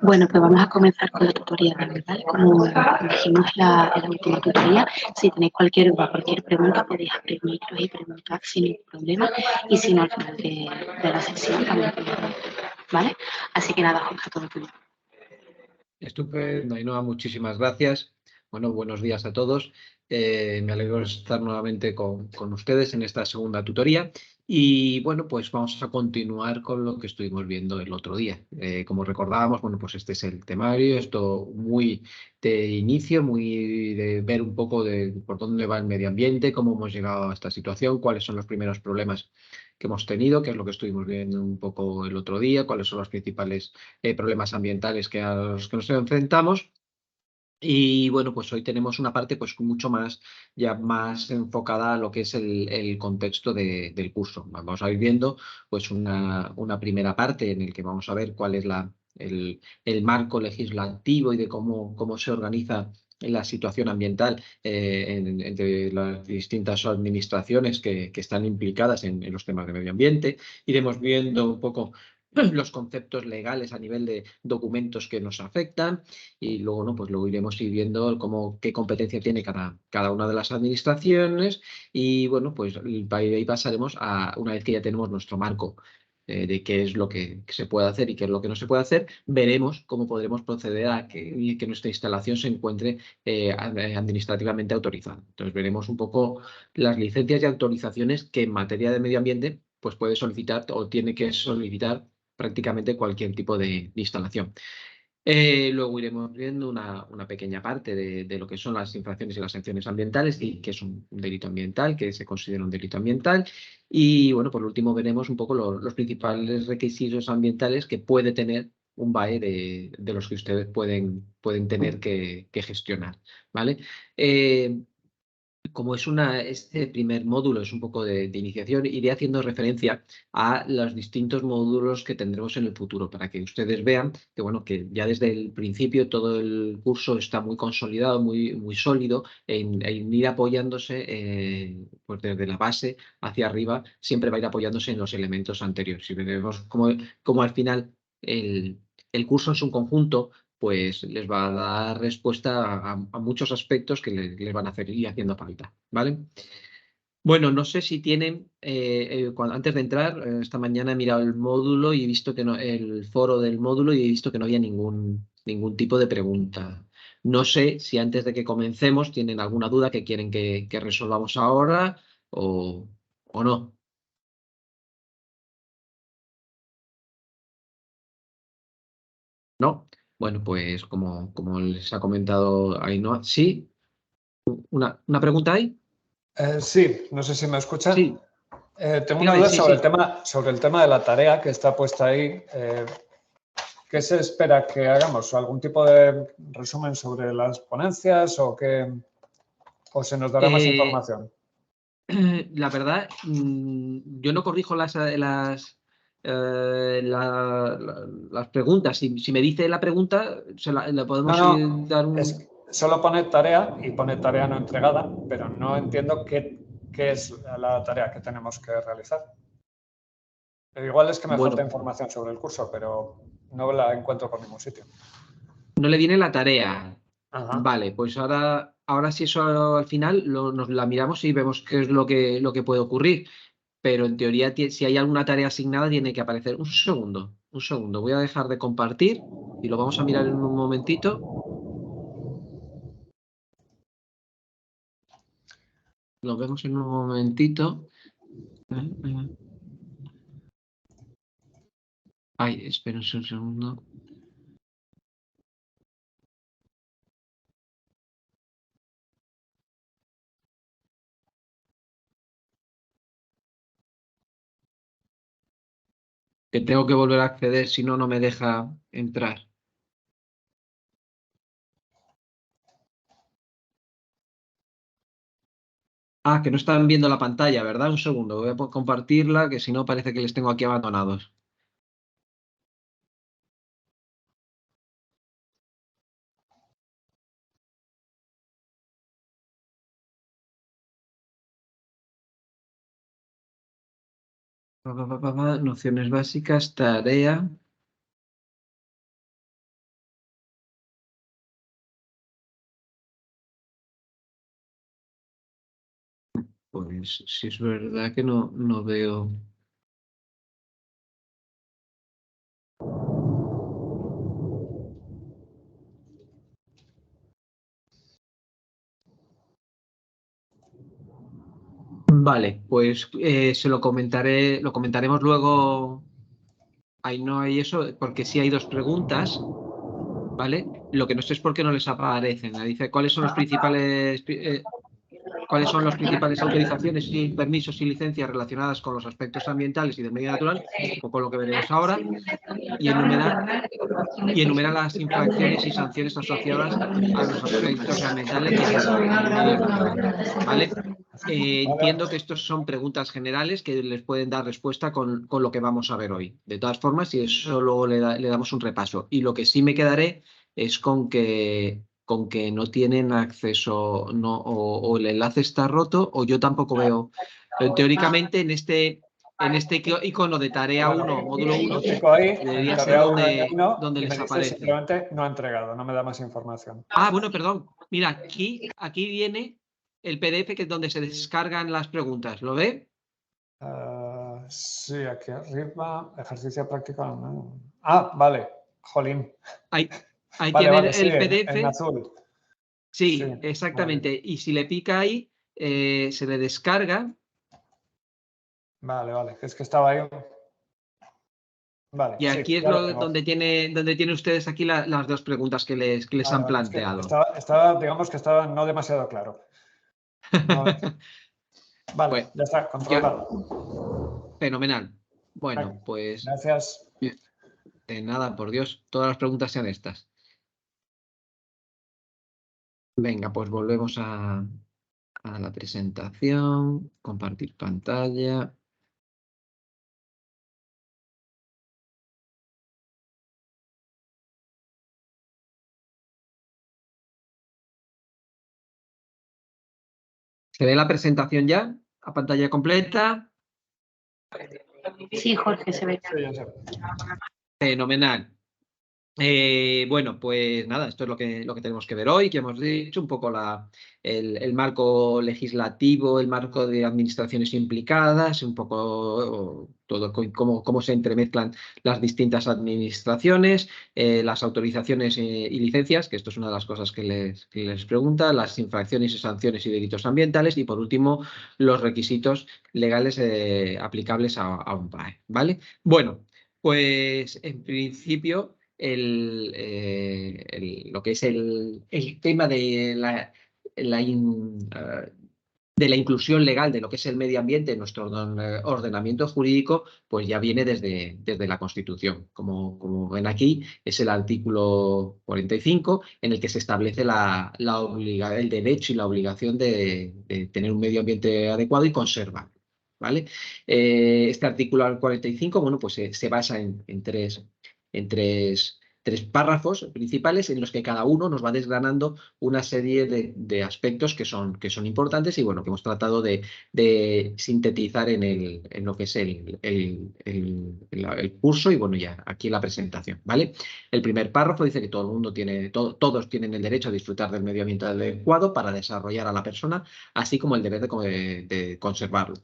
Bueno, pues vamos a comenzar con la tutoría, ¿vale? Como dijimos en la última tutoría, si tenéis cualquier duda, cualquier pregunta, podéis abrir micros y preguntar sin ningún problema. Y si no, al final de la sesión también podéis preguntar, ¿vale? Así que nada, Jorge, todo tuyo. Estupendo, Ainhoa, muchísimas gracias. Bueno, buenos días a todos. Me alegro de estar nuevamente con ustedes en esta segunda tutoría. Y bueno, pues vamos a continuar con lo que estuvimos viendo el otro día. Como recordábamos, bueno, pues este es el temario, esto muy de inicio, muy de ver un poco de por dónde va el medio ambiente, cómo hemos llegado a esta situación, cuáles son los primeros problemas que hemos tenido, que es lo que estuvimos viendo un poco el otro día, cuáles son los principales problemas ambientales a los que nos enfrentamos. Y bueno, pues hoy tenemos una parte pues mucho más, ya más enfocada a lo que es el contexto del curso. Vamos a ir viendo pues una primera parte en el que vamos a ver cuál es el marco legislativo y de cómo se organiza la situación ambiental entre las distintas administraciones que están implicadas en los temas de medio ambiente. Iremos viendo un poco los conceptos legales a nivel de documentos que nos afectan y luego, ¿no? Pues luego iremos ir viendo qué competencia tiene cada una de las administraciones y bueno, pues ahí pasaremos a, una vez que ya tenemos nuestro marco de qué es lo que se puede hacer y qué es lo que no se puede hacer, veremos cómo podremos proceder a que nuestra instalación se encuentre administrativamente autorizada. Entonces veremos un poco las licencias y autorizaciones que en materia de medio ambiente pues puede solicitar o tiene que solicitar prácticamente cualquier tipo de instalación. Luego iremos viendo una pequeña parte de lo que son las infracciones y las sanciones ambientales, y que es un delito ambiental, que se considera un delito ambiental. Y bueno, por último veremos un poco los principales requisitos ambientales que puede tener un BAE de los que ustedes pueden tener que gestionar, ¿vale? Como este primer módulo es un poco de iniciación, iré haciendo referencia a los distintos módulos que tendremos en el futuro, para que ustedes vean que, bueno, que ya desde el principio todo el curso está muy consolidado, muy sólido, en ir apoyándose, pues desde la base hacia arriba, siempre va a ir apoyándose en los elementos anteriores. Si vemos como al final el curso en su conjunto pues les va a dar respuesta a muchos aspectos que les van a hacer ir haciendo falta, ¿vale? Bueno, no sé si tienen, antes de entrar, esta mañana he mirado el módulo y he visto que no, el foro del módulo y he visto que no había ningún tipo de pregunta. No sé si antes de que comencemos tienen alguna duda que quieren que resolvamos ahora o no. ¿No? Bueno, pues como les ha comentado Ainhoa, sí, una pregunta ahí. Sí, no sé si me escuchan. Sí, Tengo una dígame, duda sí, sobre sí. sobre el tema de la tarea que está puesta ahí. ¿Qué se espera que hagamos? ¿Algún tipo de resumen sobre las ponencias o se nos dará más Eh, información? la verdad, yo no corrijo las preguntas. Si me dice la pregunta, le No, podemos dar no, un... solo pone tarea y pone tarea no entregada, pero no entiendo qué es la tarea que tenemos que realizar. Igual es que me falta Bueno, información sobre el curso, pero no la encuentro por ningún sitio. no le viene la tarea. Ajá. Vale, pues ahora sí, eso al final nos la miramos y vemos qué es lo que puede ocurrir. Pero en teoría, si hay alguna tarea asignada, tiene que aparecer. Un segundo, un segundo. Voy a dejar de compartir y lo vamos a mirar en un momentito. Lo vemos en un momentito. Ay, espera un segundo. Que tengo que volver a acceder, si no, no me deja entrar. Ah, que no están viendo la pantalla, ¿verdad? Un segundo, voy a compartirla, que si no parece que les tengo aquí abandonados. Nociones básicas, tarea. Pues sí es verdad que no veo. Vale, pues lo comentaremos luego. Ahí no hay eso, porque sí hay dos preguntas, ¿vale? Lo que no sé es por qué no les aparecen. Ahí dice, ¿cuáles son las principales autorizaciones y permisos y licencias relacionadas con los aspectos ambientales y del medio natural? Un poco lo que veremos ahora. Y enumera las infracciones y sanciones asociadas a los aspectos ambientales y el medio natural, ¿vale? Entiendo que estos son preguntas generales que les pueden dar respuesta con lo que vamos a ver hoy. De todas formas, y eso luego le damos un repaso. Y lo que sí me quedaré es con que no tienen acceso o el enlace está roto o yo tampoco veo. Teóricamente, en este icono de tarea 1, módulo 1, debería ser donde y me les dice aparece. simplemente no ha entregado, no me da más información. Ah, bueno, perdón. Mira, aquí viene el PDF que es donde se descargan las preguntas. ¿Lo ve? Sí, aquí arriba, ejercicio práctico. Ah, vale, jolín. Ahí Vale, tiene vale, sí, el PDF. en azul. Sí, Sí, exactamente. Y si le pica ahí, se le descarga. vale, es que estaba ahí. Vale, Y sí, aquí es ya lo tengo. donde tiene ustedes aquí las dos preguntas que les han Vale, es que planteado. digamos que estaba no demasiado claro. No, vale, Pues ya está, controlado. fenomenal. Bueno, pues Gracias. de nada, por Dios, todas las preguntas sean estas. Venga, pues volvemos a la presentación, compartir pantalla. ¿Se ve la presentación ya? ¿A pantalla completa? Sí, Jorge, se ve. Sí, ya sé. Fenomenal. Bueno, pues nada, esto es lo que tenemos que ver hoy, que hemos dicho un poco el marco legislativo, el marco de administraciones implicadas, un poco todo cómo se entremezclan las distintas administraciones, las autorizaciones y licencias, que esto es una de las cosas que les pregunta, las infracciones y sanciones y delitos ambientales y por último los requisitos legales aplicables a un PAE, ¿vale? Bueno, pues en principio lo que es el tema de la inclusión legal de lo que es el medio ambiente en nuestro ordenamiento jurídico, pues ya viene desde la Constitución. Como ven aquí, es el artículo 45 en el que se establece el derecho y la obligación de tener un medio ambiente adecuado y conservarlo, ¿vale? Este artículo 45, bueno, pues se basa en tres párrafos principales en los que cada uno nos va desgranando una serie de aspectos que son importantes y bueno, que hemos tratado de sintetizar en lo que es el curso y bueno, ya aquí en la presentación, ¿vale? El primer párrafo dice que todo el mundo todos tienen el derecho a disfrutar del medio ambiente adecuado para desarrollar a la persona, así como el deber de conservarlo.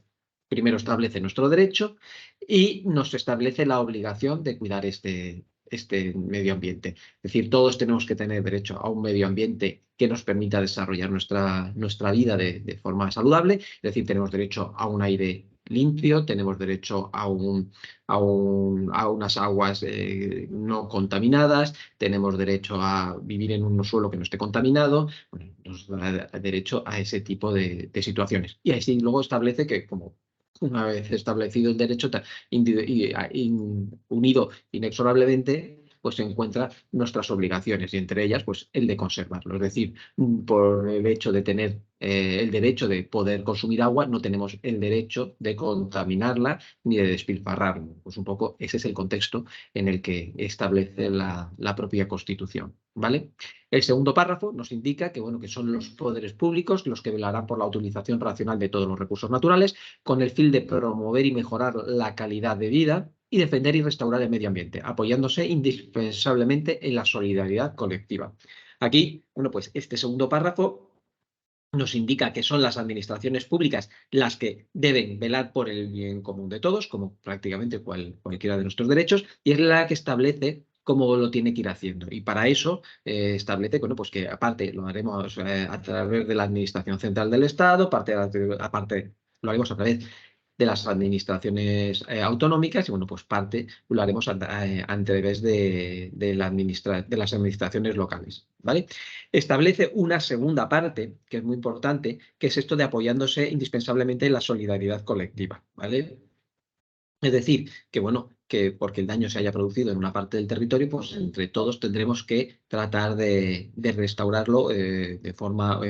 Primero establece nuestro derecho y nos establece la obligación de cuidar este medio ambiente. Es decir, todos tenemos que tener derecho a un medio ambiente que nos permita desarrollar nuestra vida de forma saludable. Es decir, tenemos derecho a un aire limpio, tenemos derecho a unas aguas no contaminadas, tenemos derecho a vivir en un suelo que no esté contaminado. Bueno, nos da derecho a ese tipo de situaciones. Y así luego establece que como una vez establecido el derecho unido inexorablemente, pues se encuentran nuestras obligaciones y entre ellas, pues el de conservarlo. Es decir, por el hecho de tener el derecho de poder consumir agua, no tenemos el derecho de contaminarla ni de despilfarrarla. Pues un poco ese es el contexto en el que establece la propia Constitución, ¿vale? El segundo párrafo nos indica que, bueno, que son los poderes públicos los que velarán por la utilización racional de todos los recursos naturales con el fin de promover y mejorar la calidad de vida y defender y restaurar el medio ambiente, apoyándose indispensablemente en la solidaridad colectiva. Aquí, bueno, pues este segundo párrafo nos indica que son las administraciones públicas las que deben velar por el bien común de todos, como prácticamente cualquiera de nuestros derechos, y es la que establece cómo lo tiene que ir haciendo. Y para eso establece, bueno, pues que aparte lo haremos a través de la Administración Central del Estado, aparte lo haremos a través de las administraciones autonómicas y, bueno, pues parte lo haremos a través de las administraciones locales, ¿vale? Establece una segunda parte, que es muy importante, que es esto de apoyándose indispensablemente en la solidaridad colectiva, ¿vale? Es decir, que bueno, que porque el daño se haya producido en una parte del territorio, pues entre todos tendremos que tratar de restaurarlo de forma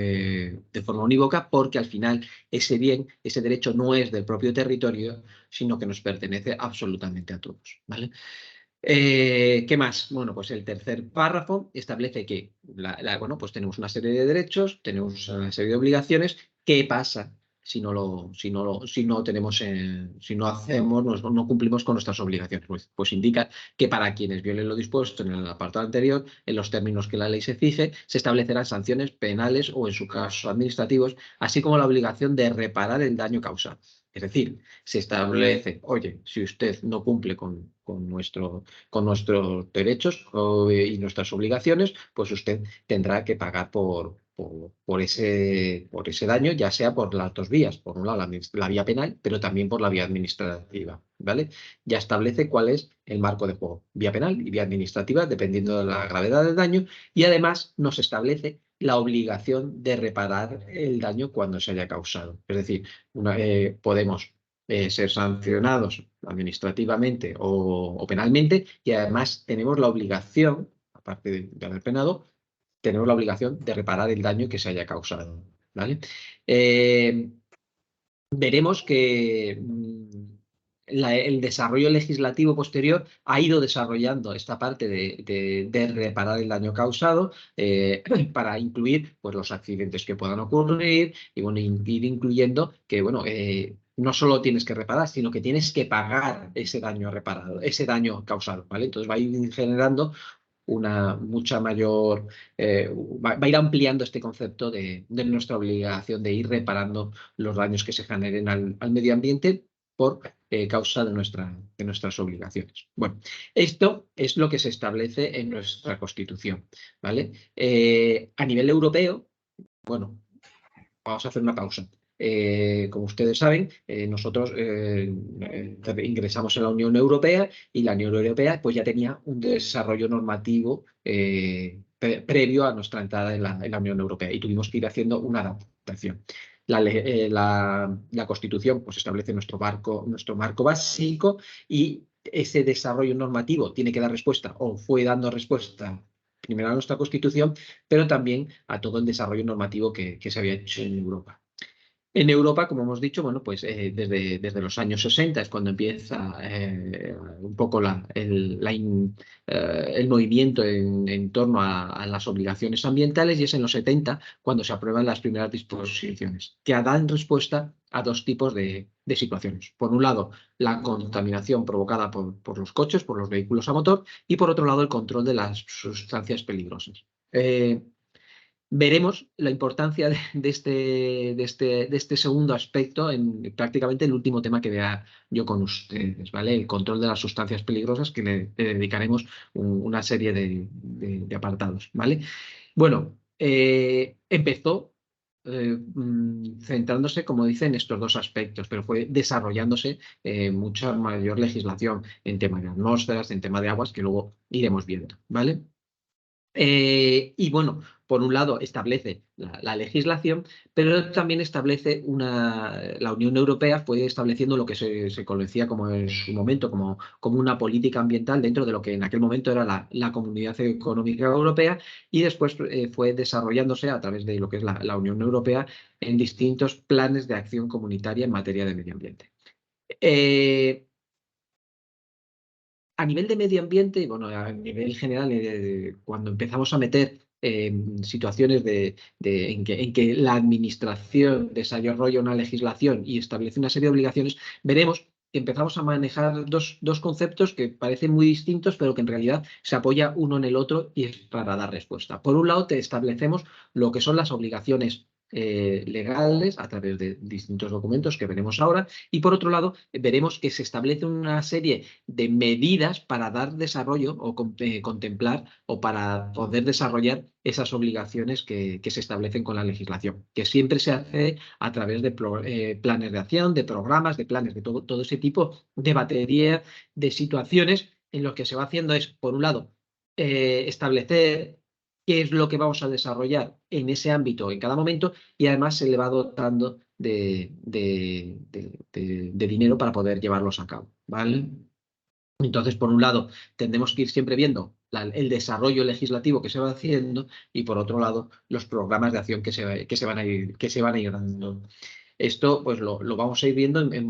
unívoca, porque al final ese bien, ese derecho no es del propio territorio, sino que nos pertenece absolutamente a todos, ¿vale? ¿Qué más? Bueno, pues el tercer párrafo establece que bueno, pues tenemos una serie de derechos, tenemos una serie de obligaciones. ¿Qué pasa si no tenemos, si no hacemos, no cumplimos con nuestras obligaciones? Pues indica que para quienes violen lo dispuesto en el apartado anterior, en los términos que la ley se fije, se establecerán sanciones penales o, en su caso, administrativos, así como la obligación de reparar el daño causado. Es decir, se establece, oye, si usted no cumple con nuestros derechos y nuestras obligaciones, pues usted tendrá que pagar por ese daño, ya sea por las dos vías, por un lado la vía penal, pero también por la vía administrativa, ¿vale? Ya establece cuál es el marco de juego, vía penal y vía administrativa, dependiendo de la gravedad del daño, y además nos establece la obligación de reparar el daño cuando se haya causado. Es decir, podemos ser sancionados administrativamente o penalmente, y además tenemos la obligación, aparte de haber penado, tenemos la obligación de reparar el daño que se haya causado, ¿vale? Veremos que el desarrollo legislativo posterior ha ido desarrollando esta parte de reparar el daño causado para incluir, pues, los accidentes que puedan ocurrir y, bueno, ir incluyendo que, bueno, no solo tienes que reparar, sino que tienes que pagar ese daño reparado, ese daño causado, ¿vale? Entonces va a ir generando una mucha mayor, va a ir ampliando este concepto de nuestra obligación de ir reparando los daños que se generen al medio ambiente por causa de nuestras obligaciones. Bueno, esto es lo que se establece en nuestra Constitución, ¿vale? A nivel europeo, bueno, vamos a hacer una pausa. Como ustedes saben, nosotros ingresamos en la Unión Europea, y la Unión Europea pues ya tenía un desarrollo normativo previo a nuestra entrada en la Unión Europea, y tuvimos que ir haciendo una adaptación. La Constitución pues establece nuestro marco básico, y ese desarrollo normativo tiene que dar respuesta, o fue dando respuesta, primero a nuestra Constitución, pero también a todo el desarrollo normativo que se había hecho en Europa. En Europa, como hemos dicho, bueno, pues desde los años 60 es cuando empieza un poco el movimiento en torno a las obligaciones ambientales, y es en los 70 cuando se aprueban las primeras disposiciones, que dan respuesta a dos tipos de situaciones. Por un lado, la contaminación provocada por los coches, por los vehículos a motor, y por otro lado, el control de las sustancias peligrosas. Veremos la importancia de este segundo aspecto en prácticamente el último tema que vea yo con ustedes, ¿vale? El control de las sustancias peligrosas, que le dedicaremos una serie de apartados, ¿vale? Bueno, empezó centrándose, como dicen, en estos dos aspectos, pero fue desarrollándose mucha mayor legislación en tema de atmósferas, en tema de aguas, que luego iremos viendo, ¿vale? Y bueno, por un lado establece la legislación, pero también establece la Unión Europea fue estableciendo lo que se conocía como en su momento como una política ambiental dentro de lo que en aquel momento era la Comunidad Económica Europea, y después fue desarrollándose a través de lo que es la Unión Europea en distintos planes de acción comunitaria en materia de medio ambiente. A nivel de medio ambiente, bueno, a nivel general, cuando empezamos a meter situaciones en que la administración desarrolla una legislación y establece una serie de obligaciones, veremos que empezamos a manejar dos conceptos que parecen muy distintos, pero que en realidad se apoya uno en el otro, y es para dar respuesta. Por un lado, te establecemos lo que son las obligaciones legales a través de distintos documentos que veremos ahora, y por otro lado veremos que se establecen una serie de medidas para dar desarrollo o contemplar o para poder desarrollar esas obligaciones que se establecen con la legislación, que siempre se hace a través de planes de acción, de programas, de planes, de todo ese tipo de batería de situaciones en los que se va haciendo es, por un lado, establecer qué es lo que vamos a desarrollar en ese ámbito en cada momento, y además se le va dotando de dinero para poder llevarlos a cabo, ¿vale? Entonces, por un lado, tendremos que ir siempre viendo el desarrollo legislativo que se va haciendo, y por otro lado, los programas de acción que se van a ir dando. Esto pues lo vamos a ir viendo en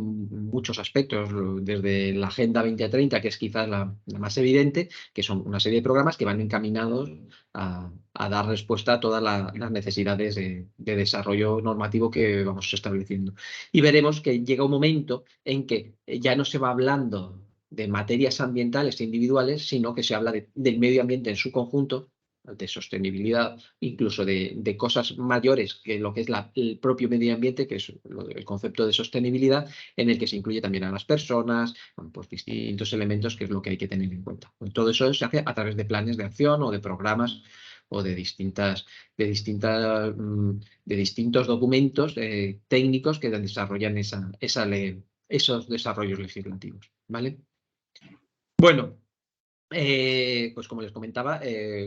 muchos aspectos, desde la Agenda 2030, que es quizás la más evidente, que son una serie de programas que van encaminados a dar respuesta a todas las necesidades de desarrollo normativo que vamos estableciendo. Y veremos que llega un momento en que ya no se va hablando de materias ambientales individuales, sino que se habla del medio ambiente en su conjunto, de sostenibilidad, incluso de cosas mayores que lo que es el propio medio ambiente, que es el concepto de sostenibilidad, en el que se incluye también a las personas, bueno, pues distintos elementos que es lo que hay que tener en cuenta. Pues todo eso se hace a través de planes de acción o de programas o de distintos documentos técnicos que desarrollan esos desarrollos legislativos, ¿vale? Bueno, pues como les comentaba,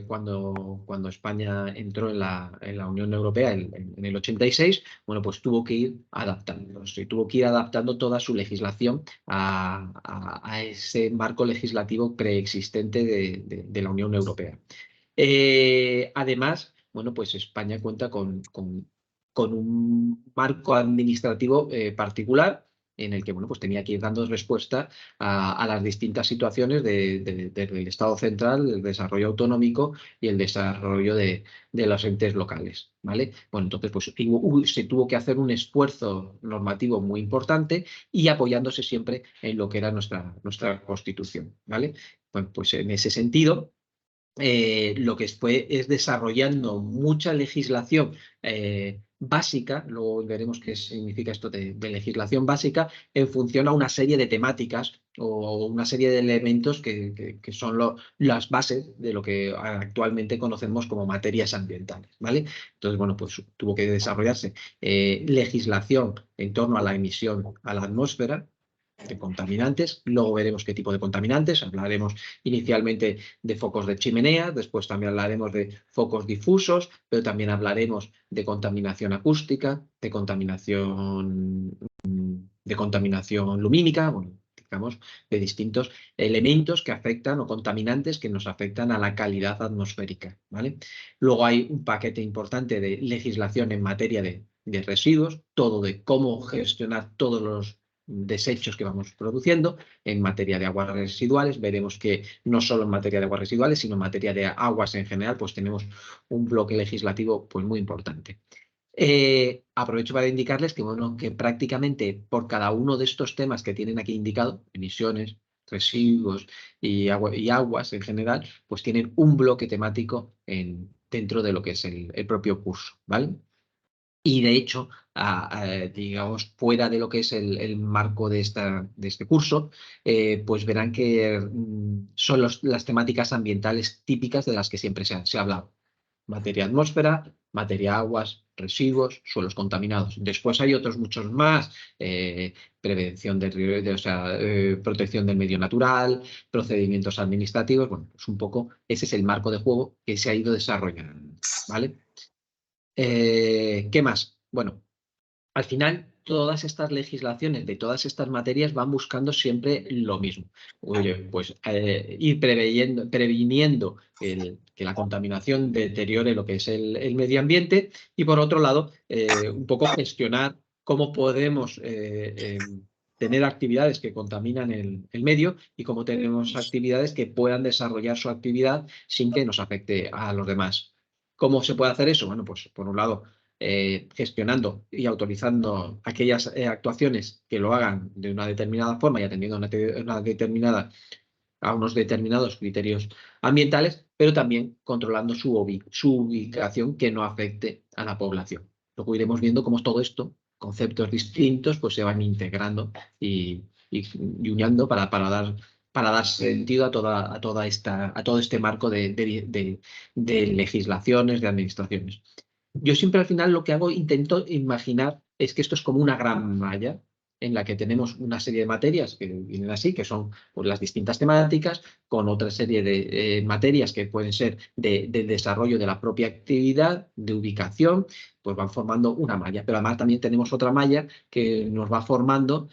cuando España entró en la Unión Europea en el 86, bueno, pues tuvo que ir adaptándose, tuvo que ir adaptando toda su legislación a ese marco legislativo preexistente de la Unión Europea. Además, bueno, pues España cuenta con un marco administrativo particular, en el que bueno, pues tenía que ir dando respuesta a las distintas situaciones del Estado central, el desarrollo autonómico y el desarrollo de los entes locales, ¿vale? Bueno, entonces pues se tuvo que hacer un esfuerzo normativo muy importante, y apoyándose siempre en lo que era nuestra Constitución, ¿vale? Bueno, pues en ese sentido, lo que fue es desarrollando mucha legislación básica, luego veremos qué significa esto de legislación básica, en función a una serie de temáticas o una serie de elementos que son las bases de lo que actualmente conocemos como materias ambientales, ¿vale? Entonces, bueno, pues tuvo que desarrollarse legislación en torno a la emisión a la atmósfera de contaminantes. Luego veremos qué tipo de contaminantes. Hablaremos inicialmente de focos de chimenea, después también hablaremos de focos difusos, pero también hablaremos de contaminación acústica, de contaminación lumínica, bueno, digamos, de distintos elementos que afectan o contaminantes que nos afectan a la calidad atmosférica, ¿vale? Luego hay un paquete importante de legislación en materia de residuos, todo de cómo gestionar todos los desechos que vamos produciendo. En materia de aguas residuales, veremos que no solo en materia de aguas residuales, sino en materia de aguas en general, pues tenemos un bloque legislativo pues muy importante. Aprovecho para indicarles que, bueno, que prácticamente por cada uno de estos temas que tienen aquí indicado, emisiones, residuos y aguas en general, pues tienen un bloque temático dentro de lo que es el propio curso, ¿vale? Y de hecho, digamos, fuera de lo que es el marco de este curso, pues verán que son las temáticas ambientales típicas de las que siempre se ha hablado. Materia atmósfera, materia aguas, residuos, suelos contaminados. Después hay otros muchos más, prevención protección del medio natural, procedimientos administrativos. Bueno, pues un poco ese es el marco de juego que se ha ido desarrollando, ¿vale? ¿Qué más? Bueno, al final todas estas legislaciones de todas estas materias van buscando siempre lo mismo. Oye, pues ir previniendo que la contaminación deteriore lo que es el medio ambiente, y por otro lado, un poco gestionar cómo podemos tener actividades que contaminan el medio, y cómo tenemos actividades que puedan desarrollar su actividad sin que nos afecte a los demás. ¿Cómo se puede hacer eso? Bueno, pues por un lado, gestionando y autorizando aquellas actuaciones que lo hagan de una determinada forma y atendiendo a unos determinados criterios ambientales, pero también controlando su ubicación, que no afecte a la población. Luego iremos viendo cómo todo esto, conceptos distintos, pues se van integrando y uniendo para dar sentido a todo este marco de legislaciones, de administraciones. Yo siempre al final lo que hago, intento imaginar, es que esto es como una gran malla en la que tenemos una serie de materias que vienen así, que son pues, las distintas temáticas, con otra serie de materias que pueden ser del desarrollo de la propia actividad, de ubicación, pues van formando una malla. Pero además también tenemos otra malla que nos va formando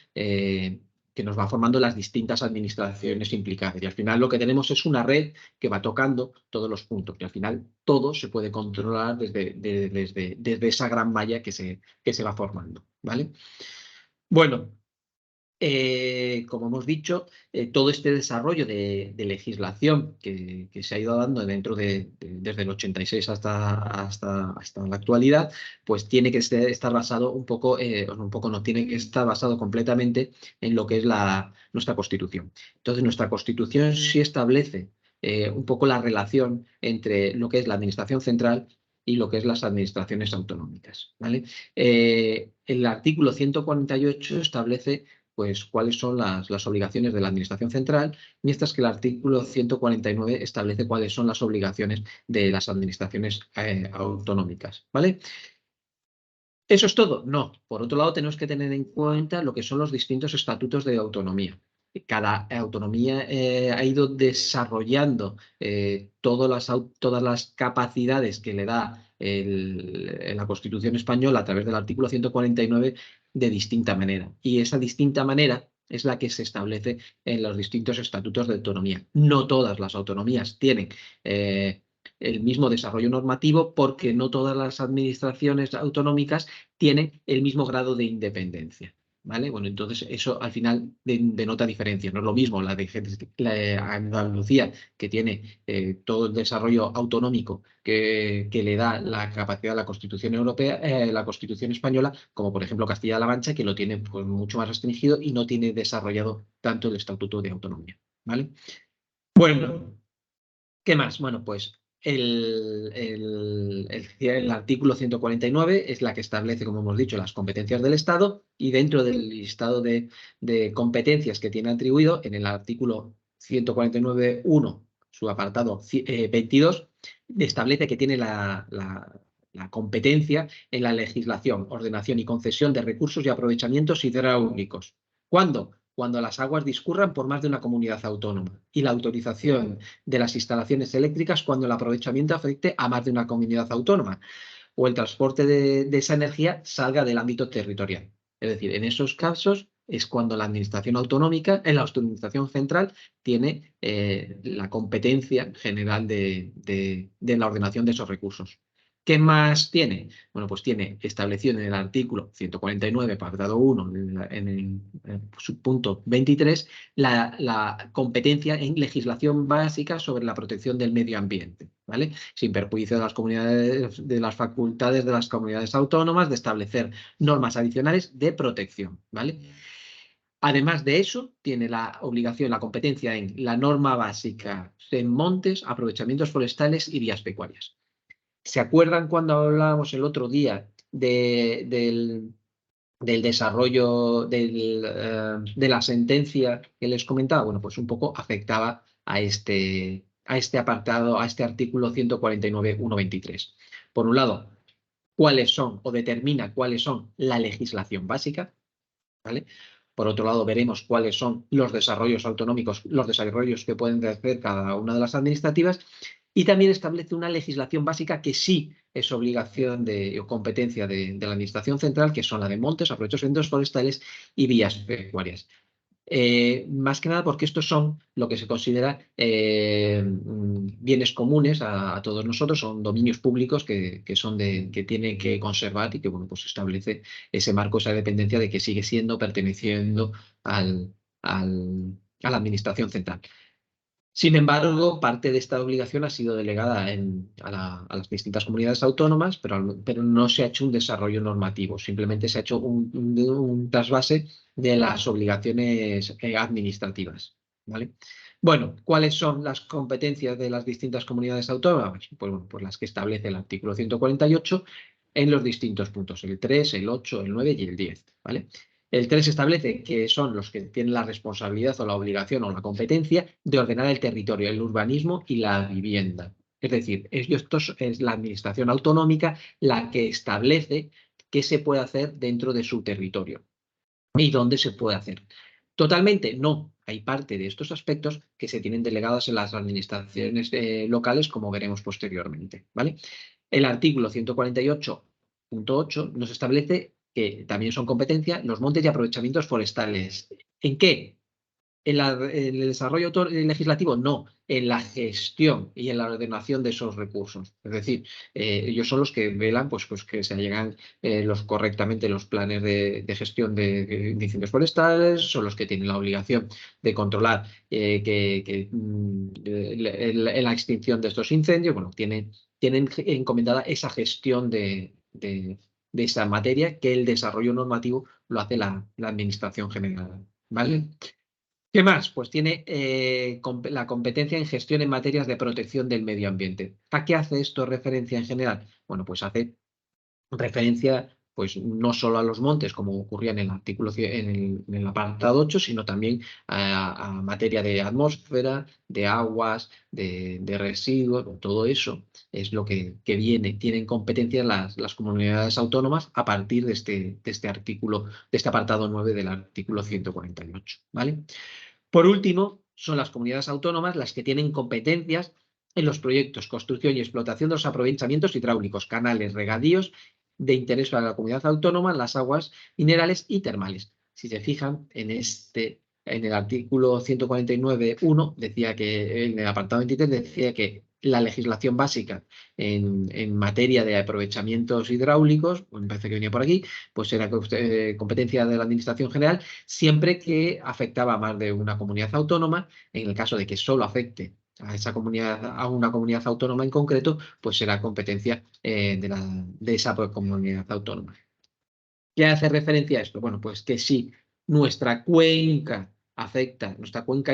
las distintas administraciones implicadas. Y al final lo que tenemos es una red que va tocando todos los puntos. Y al final todo se puede controlar desde esa gran malla que se va formando, ¿vale? Bueno, como hemos dicho, todo este desarrollo de legislación que se ha ido dando desde el 86 hasta la actualidad, pues tiene que estar basado no tiene que estar basado completamente en lo que es nuestra Constitución. Entonces, nuestra Constitución sí establece un poco la relación entre lo que es la Administración central y lo que es las administraciones autonómicas, ¿vale? El artículo 148 establece pues cuáles son las obligaciones de la Administración central, mientras que el artículo 149 establece cuáles son las obligaciones de las administraciones autonómicas, ¿vale? ¿Eso es todo? No. Por otro lado, tenemos que tener en cuenta lo que son los distintos estatutos de autonomía. Cada autonomía ha ido desarrollando todas las capacidades que le da la Constitución española a través del artículo 149 de distinta manera. Y esa distinta manera es la que se establece en los distintos estatutos de autonomía. No todas las autonomías tienen el mismo desarrollo normativo porque no todas las administraciones autonómicas tienen el mismo grado de independencia. ¿Vale? Bueno, entonces eso al final denota diferencias. No es lo mismo la de Andalucía, que tiene todo el desarrollo autonómico que le da la capacidad de la Constitución Europea, la Constitución española, como por ejemplo Castilla-La Mancha, que lo tiene pues, mucho más restringido y no tiene desarrollado tanto el Estatuto de Autonomía. ¿Vale? Bueno, ¿qué más? Bueno, pues el artículo 149 es la que establece, como hemos dicho, las competencias del Estado y dentro del listado de competencias que tiene atribuido, en el artículo 149.1, su apartado 22, establece que tiene la competencia en la legislación, ordenación y concesión de recursos y aprovechamientos hidráulicos. ¿Cuándo? Cuando las aguas discurran por más de una comunidad autónoma y la autorización de las instalaciones eléctricas cuando el aprovechamiento afecte a más de una comunidad autónoma o el transporte de esa energía salga del ámbito territorial. Es decir, en esos casos es cuando la administración autonómica, en la administración central, tiene la competencia general de la ordenación de esos recursos. ¿Qué más tiene? Bueno, pues tiene establecido en el artículo 149, apartado 1, en el subpunto 23, la competencia en legislación básica sobre la protección del medio ambiente, ¿vale? Sin perjuicio de las facultades de las comunidades autónomas de establecer normas adicionales de protección, ¿vale? Además de eso, tiene la obligación, la competencia en la norma básica en montes, aprovechamientos forestales y vías pecuarias. ¿Se acuerdan cuando hablábamos el otro día del desarrollo de la sentencia que les comentaba? Bueno, pues un poco afectaba a este apartado, a este artículo 149.1.23. Por un lado, cuáles son o determina cuáles son la legislación básica, ¿vale? Por otro lado, veremos cuáles son los desarrollos autonómicos, los desarrollos que pueden hacer cada una de las administrativas y también establece una legislación básica que sí es obligación o competencia de la Administración Central, que son la de montes, aprovechamientos forestales y vías pecuarias. Más que nada porque estos son lo que se considera bienes comunes a todos nosotros, son dominios públicos que tienen que conservar y que bueno, pues establece ese marco, esa dependencia de que sigue perteneciendo a la Administración Central. Sin embargo, parte de esta obligación ha sido delegada a las distintas comunidades autónomas, pero no se ha hecho un desarrollo normativo, simplemente se ha hecho un trasvase de las obligaciones administrativas, ¿vale? Bueno, ¿cuáles son las competencias de las distintas comunidades autónomas? Pues, bueno, pues las que establece el artículo 148, en los distintos puntos, el 3, el 8, el 9 y el 10, ¿vale? El 3 establece que son los que tienen la responsabilidad o la obligación o la competencia de ordenar el territorio, el urbanismo y la vivienda. Es decir, esto es la administración autonómica la que establece qué se puede hacer dentro de su territorio y dónde se puede hacer. Totalmente no. Hay parte de estos aspectos que se tienen delegados en las administraciones locales, como veremos posteriormente, ¿vale? El artículo 148.8 nos establece que también son competencia los montes y aprovechamientos forestales. ¿En qué? En el desarrollo legislativo, no, en la gestión y en la ordenación de esos recursos. Es decir, ellos son los que velan pues que se llegan correctamente los planes de gestión de incendios forestales, son los que tienen la obligación de controlar la extinción de estos incendios. Bueno, tienen encomendada esa gestión de esa materia, que el desarrollo normativo lo hace la Administración General. ¿Vale? ¿Qué más? Pues tiene la competencia en gestión en materias de protección del medio ambiente. ¿A qué hace esto referencia en general? Bueno, pues hace referencia pues no solo a los montes, como ocurría en el artículo en el apartado 8, sino también a materia de atmósfera, de aguas, de residuos, todo eso es lo que viene, tienen competencia las comunidades autónomas a partir de este artículo, de este apartado 9 del artículo 148, ¿vale? Por último, son las comunidades autónomas las que tienen competencias en los proyectos, construcción y explotación de los aprovechamientos hidráulicos, canales, regadíos de interés para la comunidad autónoma, las aguas minerales y termales. Si se fijan, en el artículo 149.1 decía que, en el apartado 23 decía que la legislación básica en materia de aprovechamientos hidráulicos, me parece que venía por aquí, pues era competencia de la Administración General, siempre que afectaba a más de una comunidad autónoma. En el caso de que solo afecte a una comunidad autónoma en concreto, pues será competencia de esa comunidad autónoma. ¿Qué hace referencia a esto? Bueno, pues que si nuestra cuenca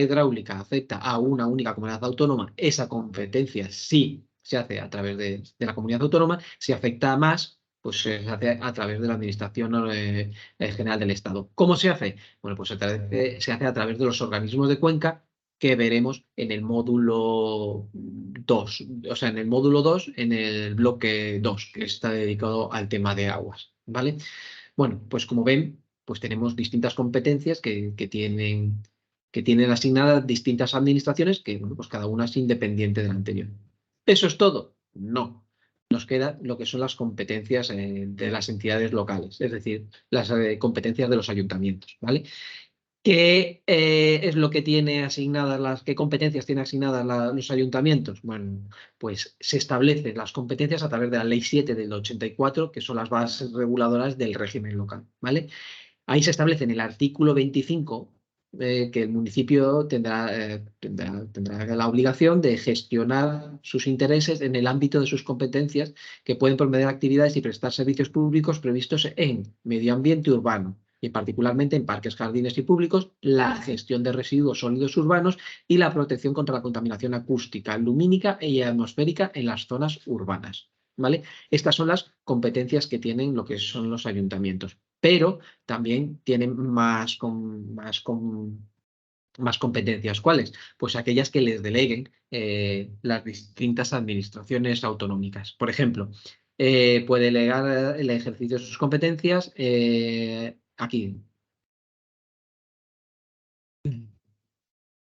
hidráulica afecta a una única comunidad autónoma, esa competencia sí se hace a través de la comunidad autónoma. Si afecta a más, pues se hace a través de la Administración General del Estado. ¿Cómo se hace? Bueno, pues se hace a través de los organismos de cuenca que veremos en el módulo 2, o sea, en el módulo 2, en el bloque 2, que está dedicado al tema de aguas, ¿vale? Bueno, pues como ven, pues tenemos distintas competencias que tienen asignadas distintas administraciones, que bueno, pues cada una es independiente de la anterior. ¿Eso es todo? No. Nos queda lo que son las competencias de las entidades locales, es decir, las competencias de los ayuntamientos, ¿vale? ¿Qué es lo que tiene asignadas qué competencias tienen asignadas los ayuntamientos? Bueno, pues se establecen las competencias a través de la Ley 7 del 84, que son las bases reguladoras del régimen local, ¿vale? Ahí se establece en el artículo 25 que el municipio tendrá la obligación de gestionar sus intereses en el ámbito de sus competencias, que pueden promover actividades y prestar servicios públicos previstos en medio ambiente urbano, y particularmente en parques, jardines y públicos, la gestión de residuos sólidos urbanos y la protección contra la contaminación acústica, lumínica y atmosférica en las zonas urbanas, ¿vale? Estas son las competencias que tienen lo que son los ayuntamientos, pero también tienen más competencias. ¿Cuáles? Pues aquellas que les deleguen las distintas administraciones autonómicas. Por ejemplo, puede delegar el ejercicio de sus competencias aquí.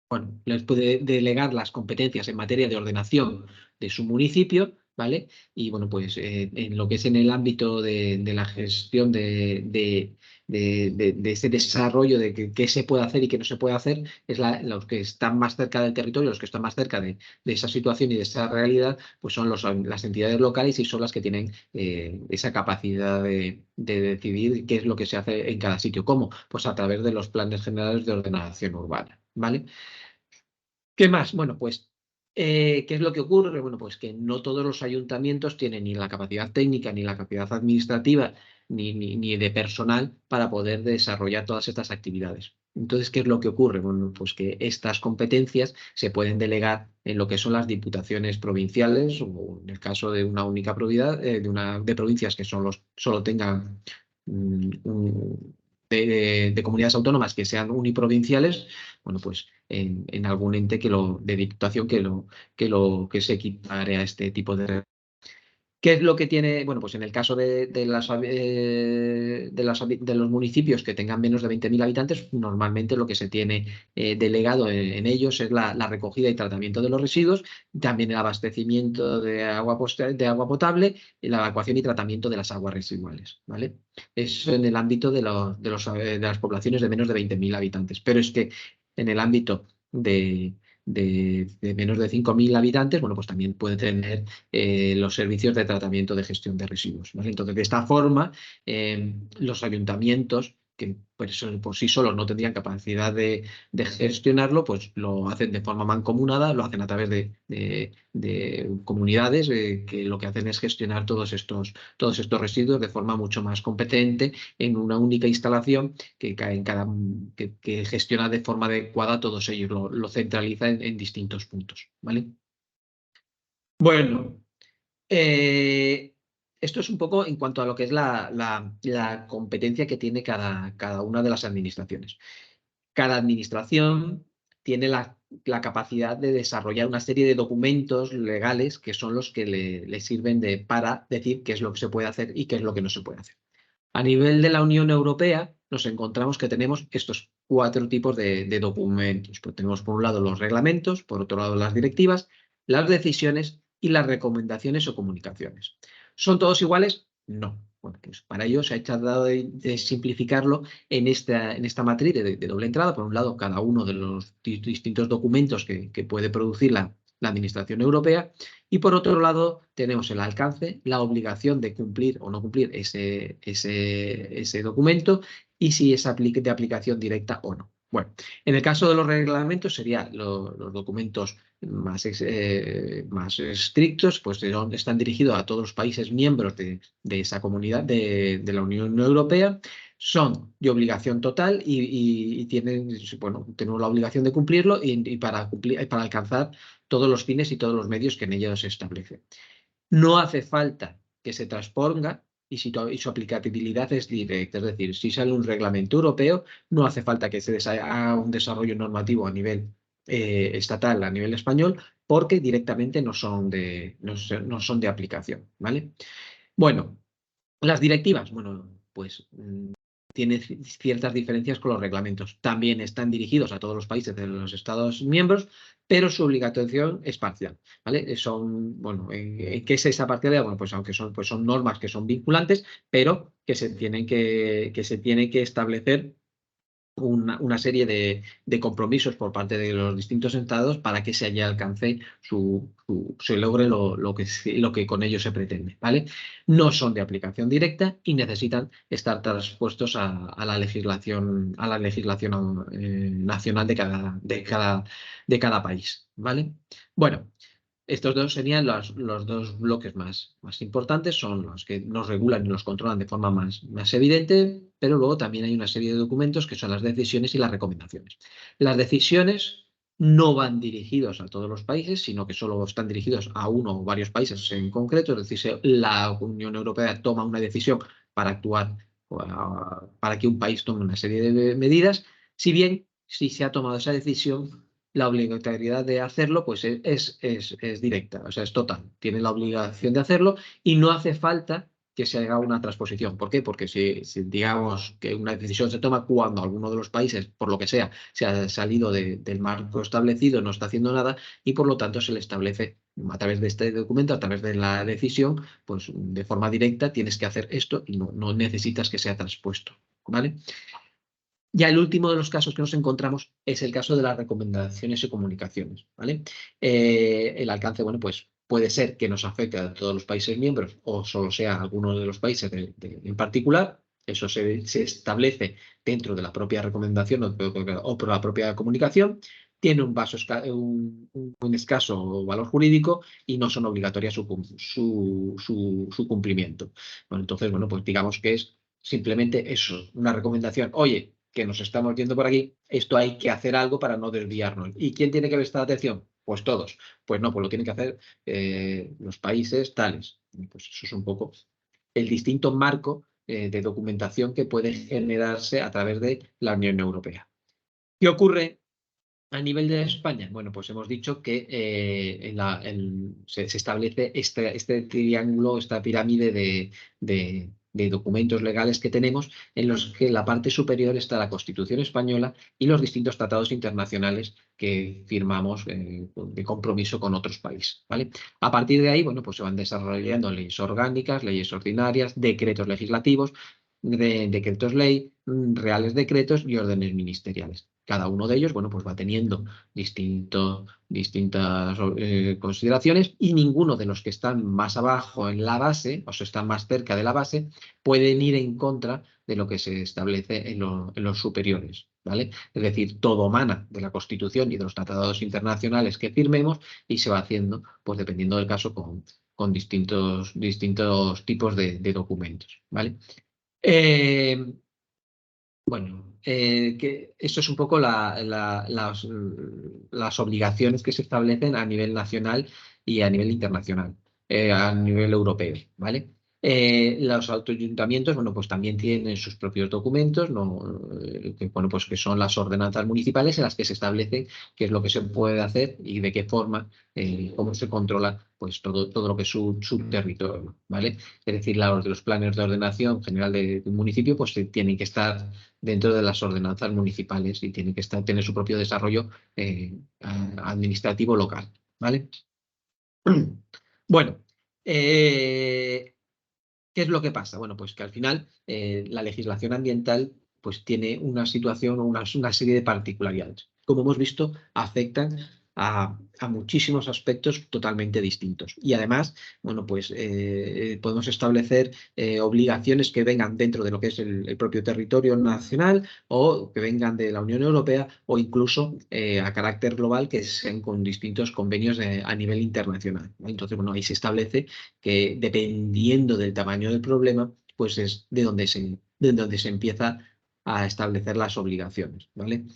Bueno, les puede delegar las competencias en materia de ordenación de su municipio, ¿vale? Y bueno, pues en lo que es en el ámbito de la gestión de ese desarrollo de qué se puede hacer y qué no se puede hacer, es los que están más cerca del territorio, los que están más cerca de esa situación y de esa realidad, pues son las entidades locales, y son las que tienen esa capacidad de decidir qué es lo que se hace en cada sitio. ¿Cómo? Pues a través de los planes generales de ordenación urbana, ¿vale? ¿Qué más? Bueno, pues ¿Qué es lo que ocurre? Bueno, pues que no todos los ayuntamientos tienen ni la capacidad técnica, ni la capacidad administrativa, ni de personal para poder desarrollar todas estas actividades. Entonces, ¿qué es lo que ocurre? Bueno, pues que estas competencias se pueden delegar en lo que son las diputaciones provinciales, o en el caso de una única propiedad, de provincias que solo tengan de comunidades autónomas que sean uniprovinciales, bueno, pues en algún ente de diputación que se equipare a este tipo de. ¿Qué es lo que tiene? Bueno, pues en el caso de los municipios que tengan menos de 20.000 habitantes, normalmente lo que se tiene delegado en ellos es la recogida y tratamiento de los residuos, también el abastecimiento de agua potable, y la evacuación y tratamiento de las aguas residuales, ¿vale? Eso en el ámbito de las poblaciones de menos de 20.000 habitantes. Pero es que en el ámbito de menos de 5.000 habitantes, bueno, pues también puede tener los servicios de tratamiento de gestión de residuos, ¿vale? Entonces, de esta forma, los ayuntamientos, que por sí solos no tendrían capacidad de gestionarlo, pues lo hacen de forma mancomunada, lo hacen a través de comunidades que lo que hacen es gestionar todos estos residuos de forma mucho más competente en una única instalación que gestiona de forma adecuada todos ellos, lo centraliza en distintos puntos, ¿vale? Bueno, esto es un poco en cuanto a lo que es la competencia que tiene cada una de las administraciones. Cada administración tiene la capacidad de desarrollar una serie de documentos legales que son los que le sirven para decir qué es lo que se puede hacer y qué es lo que no se puede hacer. A nivel de la Unión Europea nos encontramos que tenemos estos 4 tipos de documentos. Pues tenemos por un lado los reglamentos, por otro lado las directivas, las decisiones y las recomendaciones o comunicaciones. ¿Son todos iguales? No. Bueno, pues para ello se ha tratado de simplificarlo en esta matriz de doble entrada. Por un lado, cada uno de los distintos documentos que puede producir la Administración Europea, y por otro lado tenemos el alcance, la obligación de cumplir o no cumplir ese documento y si es de aplicación directa o no. Bueno, en el caso de los reglamentos serían los documentos más estrictos, pues están dirigidos a todos los países miembros de esa comunidad de la Unión Europea. Son de obligación total y tenemos la obligación de cumplirlo y para alcanzar todos los fines y todos los medios que en ellos se establecen. No hace falta que se transponga y su aplicabilidad es directa. Es decir, si sale un reglamento europeo, no hace falta que se haga un desarrollo normativo a nivel estatal, a nivel español, porque directamente no son de aplicación, ¿vale? Bueno, las directivas, bueno, pues tiene ciertas diferencias con los reglamentos. También están dirigidos a todos los países de los Estados miembros, pero su obligación es parcial, ¿vale? ¿Qué es esa parcialidad? Bueno, pues aunque son normas que son vinculantes, pero que se tienen que establecer una serie de compromisos por parte de los distintos estados para que se alcance se logre lo que con ello se pretende, ¿vale? No son de aplicación directa y necesitan estar transpuestos a la legislación nacional de cada país, ¿vale? Bueno, estos dos serían los dos bloques más importantes, son los que nos regulan y nos controlan de forma más evidente, pero luego también hay una serie de documentos que son las decisiones y las recomendaciones. Las decisiones no van dirigidos a todos los países, sino que solo están dirigidos a uno o varios países en concreto, es decir, la Unión Europea toma una decisión para actuar, para que un país tome una serie de medidas, si bien si se ha tomado esa decisión, la obligatoriedad de hacerlo pues es directa, o sea, es total. Tiene la obligación de hacerlo y no hace falta que se haga una transposición. ¿Por qué? Porque si digamos que una decisión se toma cuando alguno de los países, por lo que sea, se ha salido del marco establecido, no está haciendo nada y por lo tanto se le establece a través de este documento, a través de la decisión, pues de forma directa tienes que hacer esto y no necesitas que sea transpuesto, ¿vale? Ya el último de los casos que nos encontramos es el caso de las recomendaciones y comunicaciones, ¿vale? El alcance, bueno, pues puede ser que nos afecte a todos los países miembros o solo sea a alguno de los países en particular. Eso se establece dentro de la propia recomendación o por la propia comunicación. tienen un escaso valor jurídico y no son obligatorias su cumplimiento. Bueno, entonces, bueno, pues digamos que es simplemente eso, una recomendación. Oye, que nos estamos yendo por aquí, esto hay que hacer algo para no desviarnos. ¿Y quién tiene que prestar atención? Pues todos. Pues no, pues lo tienen que hacer los países tales. Pues eso es un poco el distinto marco de documentación que puede generarse a través de la Unión Europea. ¿Qué ocurre a nivel de España? Bueno, pues hemos dicho que se establece este triángulo, esta pirámide de documentos legales que tenemos, en los que en la parte superior está la Constitución española y los distintos tratados internacionales que firmamos de compromiso con otros países, ¿vale? A partir de ahí, bueno, pues se van desarrollando leyes orgánicas, leyes ordinarias, decretos legislativos, decretos ley, reales decretos y órdenes ministeriales. Cada uno de ellos, bueno, pues va teniendo distintas consideraciones, y ninguno de los que están más abajo en la base, o sea, están más cerca de la base, pueden ir en contra de lo que se establece en los superiores, ¿vale? Es decir, todo emana de la Constitución y de los tratados internacionales que firmemos, y se va haciendo, pues dependiendo del caso, con distintos tipos de documentos, ¿vale? Bueno, que esto es un poco las obligaciones que se establecen a nivel nacional y a nivel internacional, a nivel europeo, ¿vale? Los ayuntamientos, bueno, pues también tienen sus propios documentos, ¿no? Bueno, pues que son las ordenanzas municipales, en las que se establece qué es lo que se puede hacer y de qué forma, cómo se controla, pues todo lo que es su territorio, ¿vale? Es decir, los planes de ordenación general de un municipio, pues tienen que estar dentro de las ordenanzas municipales y tiene que tener su propio desarrollo administrativo local, ¿vale? Bueno, ¿qué es lo que pasa? Bueno, pues que al final la legislación ambiental pues tiene una situación o una serie de particularidades. Como hemos visto, afectan a muchísimos aspectos totalmente distintos. Y además, bueno, pues podemos establecer obligaciones que vengan dentro de lo que es el propio territorio nacional, o que vengan de la Unión Europea, o incluso a carácter global, que sean con distintos convenios a nivel internacional, ¿no? Entonces, bueno, ahí se establece que, dependiendo del tamaño del problema, pues es de donde se empieza a establecer las obligaciones, ¿vale?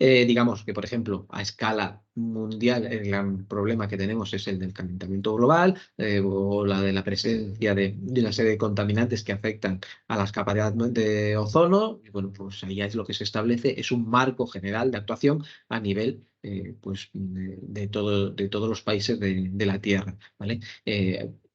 Digamos que, por ejemplo, a escala mundial, el gran problema que tenemos es el del calentamiento global, o la de la presencia de una serie de contaminantes que afectan a las capas de ozono. Y bueno, pues ahí es lo que se establece, es un marco general de actuación a nivel pues, de todos los países de la Tierra, ¿vale?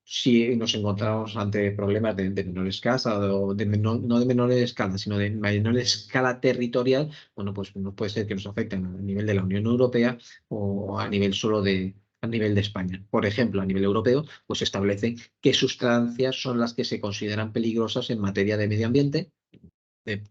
Si nos encontramos ante problemas de menor escala, o no de menor escala, sino de menor escala territorial, bueno, pues no puede ser que nos afecten a nivel de la Unión Europea, o a nivel a nivel de España. Por ejemplo, a nivel europeo, pues establece qué sustancias son las que se consideran peligrosas en materia de medio ambiente. De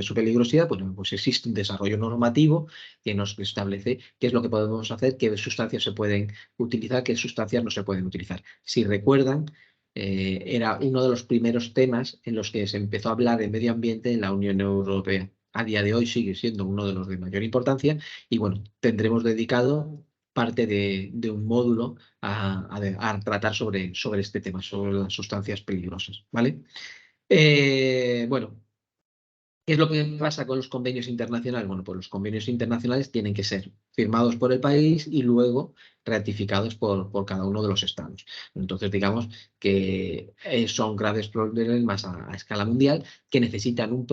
su peligrosidad, pues existe un desarrollo normativo que nos establece qué es lo que podemos hacer, qué sustancias se pueden utilizar, qué sustancias no se pueden utilizar. Si recuerdan, era uno de los primeros temas en los que se empezó a hablar de medio ambiente en la Unión Europea. A día de hoy sigue siendo uno de los de mayor importancia, y bueno, tendremos dedicado parte de un módulo a tratar sobre este tema, sobre las sustancias peligrosas, ¿vale? Bueno, ¿qué es lo que pasa con los convenios internacionales? Bueno, pues los convenios internacionales tienen que ser firmados por el país y luego ratificados por cada uno de los estados. Entonces, digamos que son graves problemas a escala mundial, que necesitan un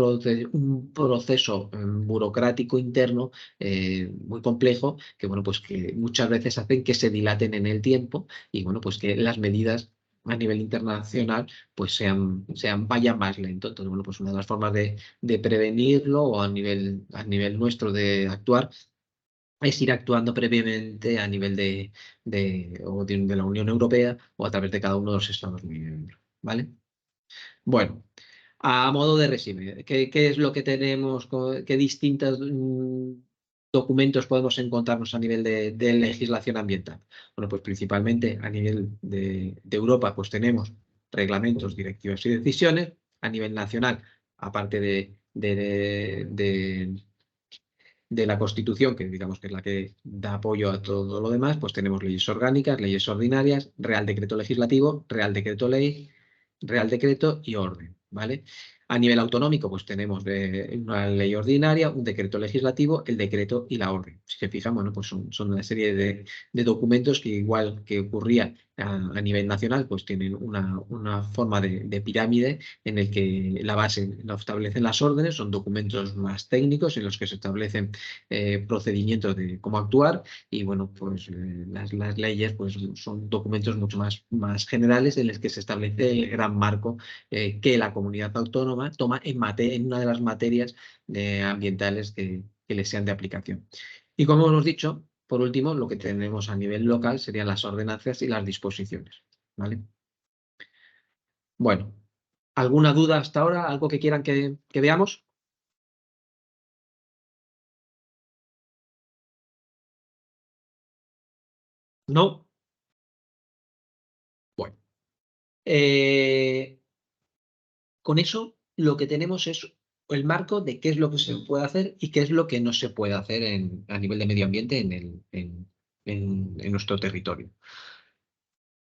proceso burocrático interno muy complejo, que, bueno, pues que muchas veces hacen que se dilaten en el tiempo, y bueno, pues que las medidas a nivel internacional pues vayan más lento. Entonces, bueno, pues una de las formas de prevenirlo, o a nivel nuestro de actuar, es ir actuando previamente a nivel de la Unión Europea, o a través de cada uno de los Estados miembros, ¿vale? Bueno, a modo de resumen, ¿qué es lo que tenemos? ¿Qué distintos documentos podemos encontrarnos a nivel de legislación ambiental? Bueno, pues principalmente a nivel de Europa, pues tenemos reglamentos, directivas y decisiones. A nivel nacional, aparte de la Constitución, que digamos que es la que da apoyo a todo lo demás, pues tenemos leyes orgánicas, leyes ordinarias, Real Decreto Legislativo, Real Decreto Ley, Real Decreto y orden, ¿vale? A nivel autonómico, pues tenemos una ley ordinaria, un decreto legislativo, el decreto y la orden. Si se fijan, bueno, pues son una serie de documentos que, igual que ocurría a nivel nacional, pues tienen una forma de pirámide en el que la base la establecen las órdenes, son documentos más técnicos en los que se establecen procedimientos de cómo actuar, y bueno, pues las leyes pues son documentos mucho más generales en los que se establece el gran marco que la comunidad autónoma toma en una de las materias ambientales que les sean de aplicación. Y como hemos dicho, por último, lo que tenemos a nivel local serían las ordenanzas y las disposiciones, ¿vale? Bueno, ¿alguna duda hasta ahora? ¿Algo que quieran que veamos? ¿No? Bueno. Con eso lo que tenemos es el marco de qué es lo que se puede hacer y qué es lo que no se puede hacer a nivel de medio ambiente en nuestro territorio.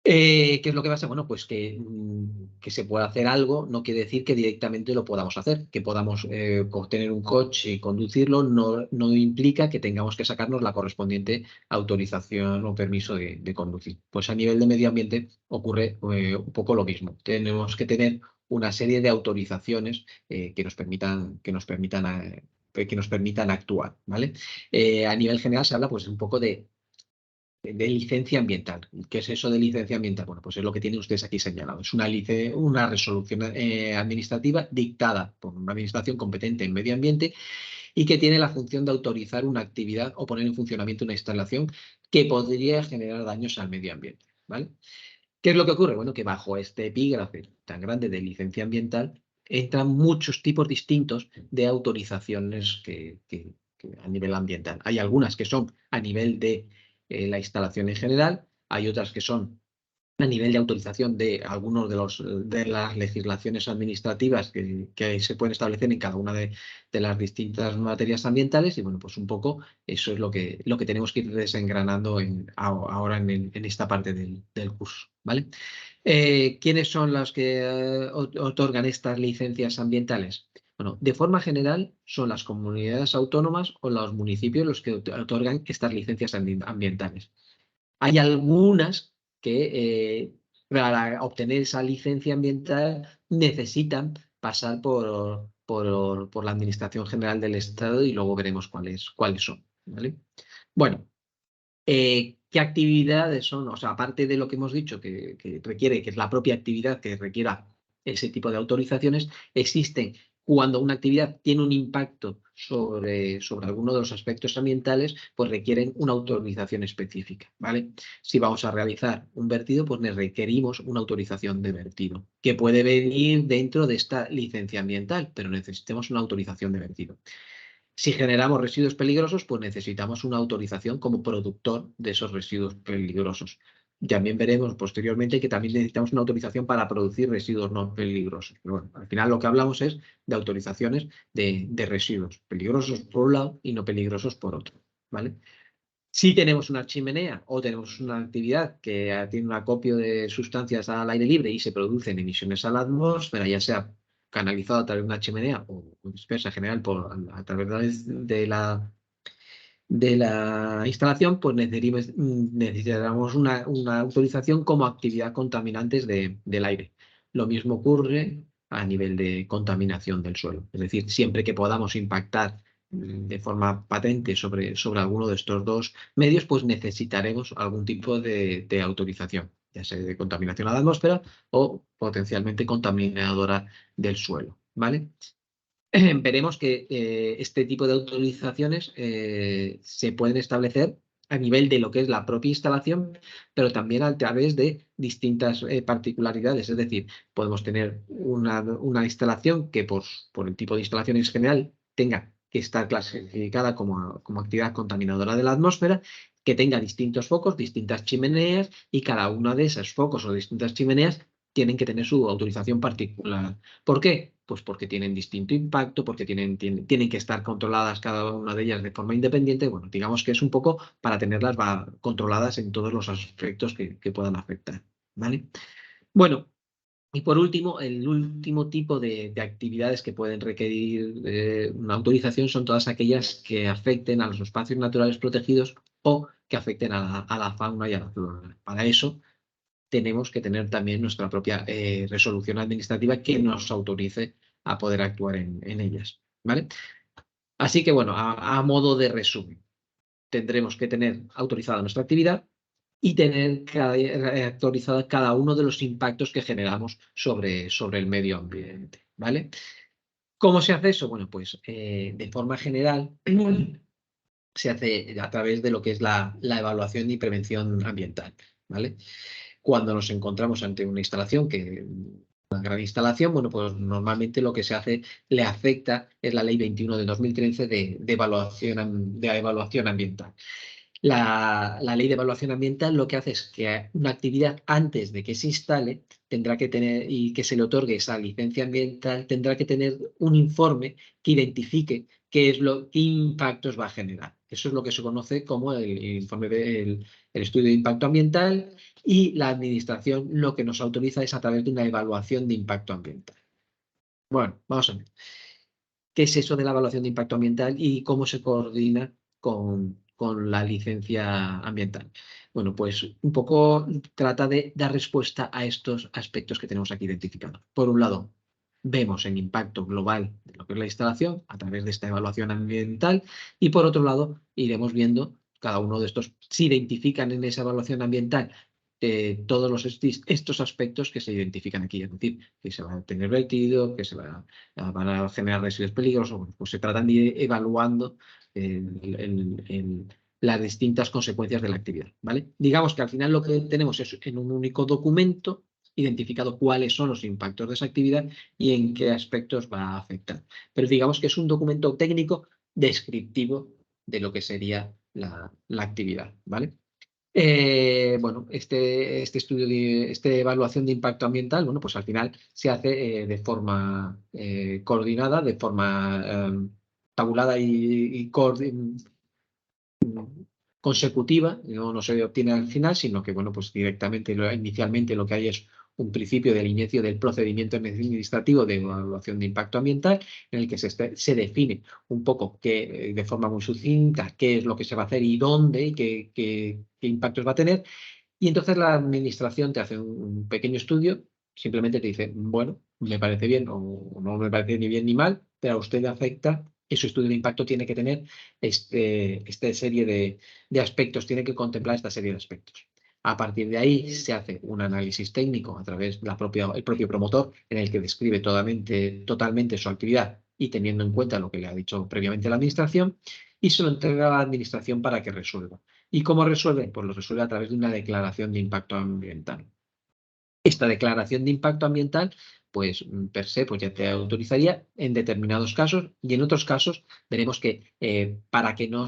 ¿Qué es lo que pasa? Bueno, pues que se pueda hacer algo no quiere decir que directamente lo podamos hacer. Que podamos tener un coche y conducirlo no implica que tengamos que sacarnos la correspondiente autorización o permiso de conducir. Pues a nivel de medio ambiente ocurre un poco lo mismo. Tenemos que tener una serie de autorizaciones que nos permitan actuar, ¿vale? A nivel general se habla pues un poco de licencia ambiental. ¿Qué es eso de licencia ambiental? Bueno, pues es lo que tienen ustedes aquí señalado. Es una resolución administrativa dictada por una administración competente en medio ambiente y que tiene la función de autorizar una actividad o poner en funcionamiento una instalación que podría generar daños al medio ambiente, ¿vale? ¿Qué es lo que ocurre? Bueno, que bajo este epígrafe tan grande de licencia ambiental entran muchos tipos distintos de autorizaciones que a nivel ambiental. Hay algunas que son a nivel de la instalación en general, hay otras que son a nivel de autorización de algunos de las legislaciones administrativas que se pueden establecer en cada una de las distintas materias ambientales, y bueno, pues un poco eso es lo que tenemos que ir desengranando ahora en esta parte del curso, ¿vale? ¿Quiénes son los que otorgan estas licencias ambientales? Bueno, de forma general son las comunidades autónomas o los municipios los que otorgan estas licencias ambientales. Hay algunas que para obtener esa licencia ambiental necesitan pasar por la Administración General del Estado, y luego veremos cuáles son, ¿vale? Bueno, ¿qué actividades son? O sea, aparte de lo que hemos dicho que requiere, que es la propia actividad que requiera ese tipo de autorizaciones, existen cuando una actividad tiene un impacto sobre alguno de los aspectos ambientales, pues requieren una autorización específica, ¿vale? Si vamos a realizar un vertido, pues requerimos una autorización de vertido, que puede venir dentro de esta licencia ambiental, pero necesitamos una autorización de vertido. Si generamos residuos peligrosos, pues necesitamos una autorización como productor de esos residuos peligrosos. También veremos posteriormente que también necesitamos una autorización para producir residuos no peligrosos. Pero bueno, al final lo que hablamos es de autorizaciones de residuos peligrosos por un lado y no peligrosos por otro, ¿vale? Si tenemos una chimenea o tenemos una actividad que tiene un acopio de sustancias al aire libre y se producen emisiones a la atmósfera, ya sea canalizado a través de una chimenea o dispersa en general a través de la instalación, pues necesitamos una autorización como actividad contaminantes del aire. Lo mismo ocurre a nivel de contaminación del suelo. Es decir, siempre que podamos impactar de forma patente sobre alguno de estos dos medios, pues necesitaremos algún tipo de autorización, ya sea de contaminación a la atmósfera o potencialmente contaminadora del suelo, ¿vale? Veremos que este tipo de autorizaciones se pueden establecer a nivel de lo que es la propia instalación, pero también a través de distintas particularidades. Es decir, podemos tener una instalación que por el tipo de instalación en general tenga que estar clasificada como actividad contaminadora de la atmósfera, que tenga distintos focos, distintas chimeneas, y cada una de esos focos o distintas chimeneas tienen que tener su autorización particular. ¿Por qué? Pues porque tienen distinto impacto, porque tienen que estar controladas cada una de ellas de forma independiente. Bueno, digamos que es un poco para tenerlas controladas en todos los aspectos que puedan afectar, ¿vale? Bueno, y por último, el último tipo de actividades que pueden requerir una autorización son todas aquellas que afecten a los espacios naturales protegidos o que afecten a la fauna y a la flora. Para eso tenemos que tener también nuestra propia resolución administrativa que nos autorice a poder actuar en ellas, ¿vale? Así que, bueno, a modo de resumen, tendremos que tener autorizada nuestra actividad y tener actualizada cada uno de los impactos que generamos sobre el medio ambiente, ¿vale? ¿Cómo se hace eso? Bueno, pues de forma general se hace a través de lo que es la evaluación y prevención ambiental, ¿vale? Cuando nos encontramos ante una instalación una gran instalación, bueno, pues normalmente lo que se hace le afecta es la Ley 21 de 2013 de evaluación ambiental. La ley de evaluación ambiental lo que hace es que una actividad antes de que se instale tendrá que tener y que se le otorgue esa licencia ambiental, tendrá que tener un informe que identifique qué impactos va a generar. Eso es lo que se conoce como el informe del estudio de impacto ambiental, y la administración lo que nos autoriza es a través de una evaluación de impacto ambiental. Bueno, vamos a ver. ¿Qué es eso de la evaluación de impacto ambiental y cómo se coordina con la licencia ambiental? Bueno, pues un poco trata de dar respuesta a estos aspectos que tenemos aquí identificados. Por un lado, vemos el impacto global de lo que es la instalación a través de esta evaluación ambiental, y por otro lado, iremos viendo cada uno de estos, si identifican en esa evaluación ambiental todos estos aspectos que se identifican aquí, es decir, que se va a tener vertido, que van a generar residuos peligrosos. Bueno, pues se tratan de ir evaluando las distintas consecuencias de la actividad, ¿vale? Digamos que al final lo que tenemos es en un único documento identificado cuáles son los impactos de esa actividad y en qué aspectos va a afectar. Pero digamos que es un documento técnico descriptivo de lo que sería la actividad, ¿vale? Bueno, esta evaluación de impacto ambiental, bueno, pues al final se hace de forma coordinada, de forma tabulada y consecutiva, no se obtiene al final, sino que, bueno, pues directamente, inicialmente lo que hay es un principio del inicio del procedimiento administrativo de evaluación de impacto ambiental, en el que se define un poco de forma muy sucinta qué es lo que se va a hacer y dónde y qué impactos va a tener. Y entonces la administración te hace un pequeño estudio, simplemente te dice, bueno, me parece bien o no me parece ni bien ni mal, pero a usted le afecta, y su estudio de impacto tiene que tener esta serie de aspectos, tiene que contemplar esta serie de aspectos. A partir de ahí se hace un análisis técnico a través del propio promotor, en el que describe totalmente su actividad y teniendo en cuenta lo que le ha dicho previamente la administración, y se lo entrega a la administración para que resuelva. ¿Y cómo resuelve? Pues lo resuelve a través de una declaración de impacto ambiental. Esta declaración de impacto ambiental, pues per se, pues ya te autorizaría en determinados casos, y en otros casos veremos que para que no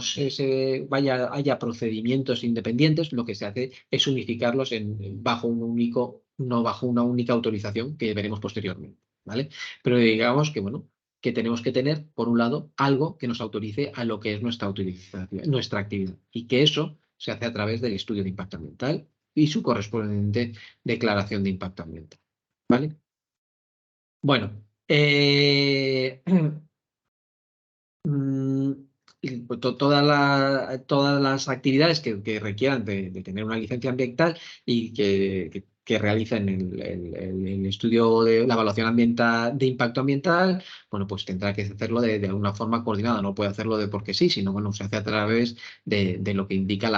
haya procedimientos independientes, lo que se hace es unificarlos no bajo una única autorización, que veremos posteriormente, ¿vale? Pero digamos que, bueno, que tenemos que tener, por un lado, algo que nos autorice a lo que es nuestra actividad, y que eso se hace a través del estudio de impacto ambiental y su correspondiente declaración de impacto ambiental, ¿vale? Bueno, todas las actividades que requieran de tener una licencia ambiental y que realicen el estudio de la evaluación ambiental, de impacto ambiental, bueno, pues tendrá que hacerlo de alguna forma coordinada, no puede hacerlo de porque sí, sino, bueno, se hace a través de lo que indica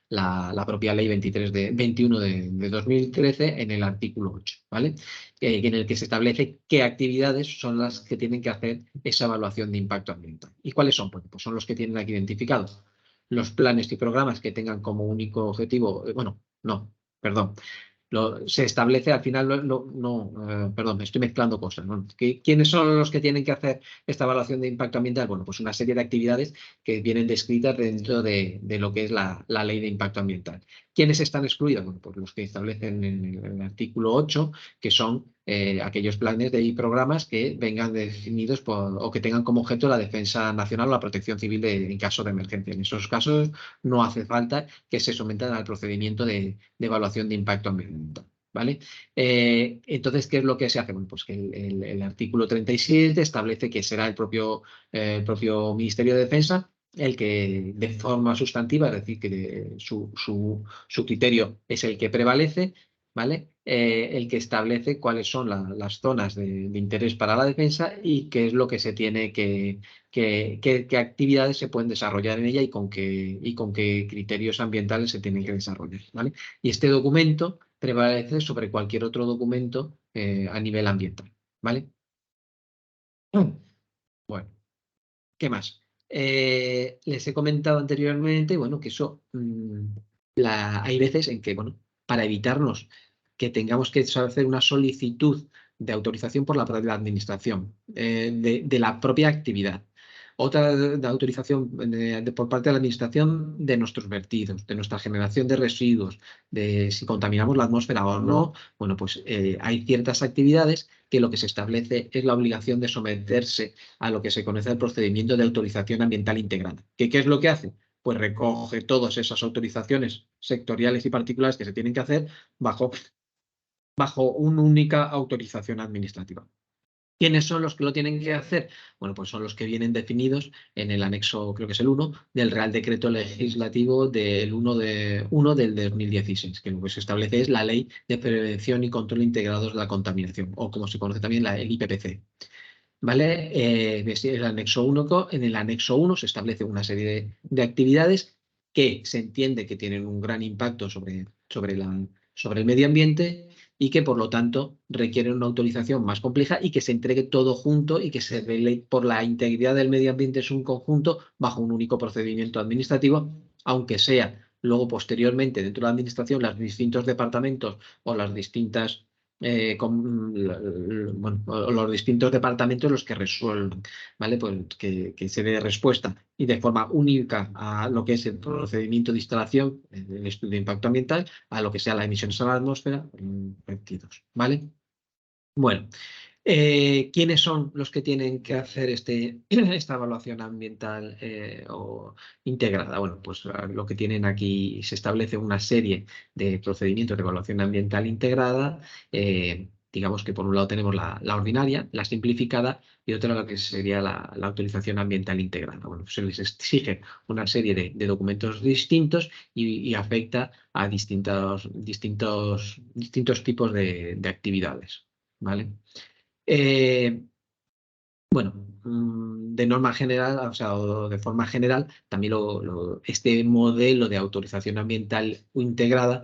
la propia Ley 21 de 2013 en el artículo 8, ¿vale? En el que se establece qué actividades son las que tienen que hacer esa evaluación de impacto ambiental. ¿Y cuáles son? Pues son los que tienen aquí identificados. Los planes y programas que tengan como único objetivo, se establece al final, perdón, me estoy mezclando cosas, ¿no? ¿Quiénes son los que tienen que hacer esta evaluación de impacto ambiental? Bueno, pues una serie de actividades que vienen descritas dentro de lo que es la ley de impacto ambiental. ¿Quiénes están excluidos? Bueno, pues los que establecen en el artículo 8, que son aquellos planes y programas que vengan definidos o que tengan como objeto la defensa nacional o la protección civil en caso de emergencia. En esos casos no hace falta que se sometan al procedimiento de evaluación de impacto ambiental. ¿Vale? Entonces, ¿qué es lo que se hace? Bueno, pues que el artículo 37 establece que será el propio Ministerio de Defensa el que de forma sustantiva, es decir, que su criterio es el que prevalece, ¿vale? El que establece cuáles son las zonas de interés para la defensa y qué es lo que se tiene qué actividades se pueden desarrollar en ella y con qué criterios ambientales se tienen que desarrollar, ¿vale? Y este documento prevalece sobre cualquier otro documento a nivel ambiental, ¿vale? Bueno, ¿qué más? Les he comentado anteriormente, bueno, que eso, hay veces en que, bueno, para evitarnos que tengamos que hacer una solicitud de autorización por la propia administración, de la propia actividad. Otra de autorización por parte de la administración de nuestros vertidos, de nuestra generación de residuos, de si contaminamos la atmósfera o no. Bueno, pues hay ciertas actividades que lo que se establece es la obligación de someterse a lo que se conoce el procedimiento de autorización ambiental integrada. ¿Qué es lo que hace? Pues recoge todas esas autorizaciones sectoriales y particulares que se tienen que hacer bajo una única autorización administrativa. ¿Quiénes son los que lo tienen que hacer? Bueno, pues son los que vienen definidos en el anexo, creo que es el 1, del Real Decreto Legislativo del 1 del 2016, que lo que se establece es la Ley de Prevención y Control Integrados de la Contaminación, o como se conoce también el IPPC. ¿Vale? En el anexo 1 se establece una serie de actividades que se entiende que tienen un gran impacto sobre el medio ambiente y que, por lo tanto, requieren una autorización más compleja y que se entregue todo junto y que se vele por la integridad del medio ambiente en su conjunto bajo un único procedimiento administrativo, aunque sea luego posteriormente dentro de la administración los distintos departamentos o las distintas los distintos departamentos los que resuelven, ¿vale? Pues que se dé respuesta y de forma única a lo que es el procedimiento de instalación, el estudio de impacto ambiental, a lo que sea las emisiones a la atmósfera, vertidos, ¿vale? Bueno, ¿quiénes son los que tienen que hacer esta evaluación ambiental o integrada? Bueno, pues lo que tienen aquí se establece una serie de procedimientos de evaluación ambiental integrada. Digamos que por un lado tenemos la ordinaria, la simplificada, y otra lo que sería la autorización ambiental integrada. Bueno, se les exige una serie de documentos distintos y afecta a distintos tipos de actividades, ¿vale? Bueno, de norma general, o sea, o de forma general, también este modelo de autorización ambiental integrada,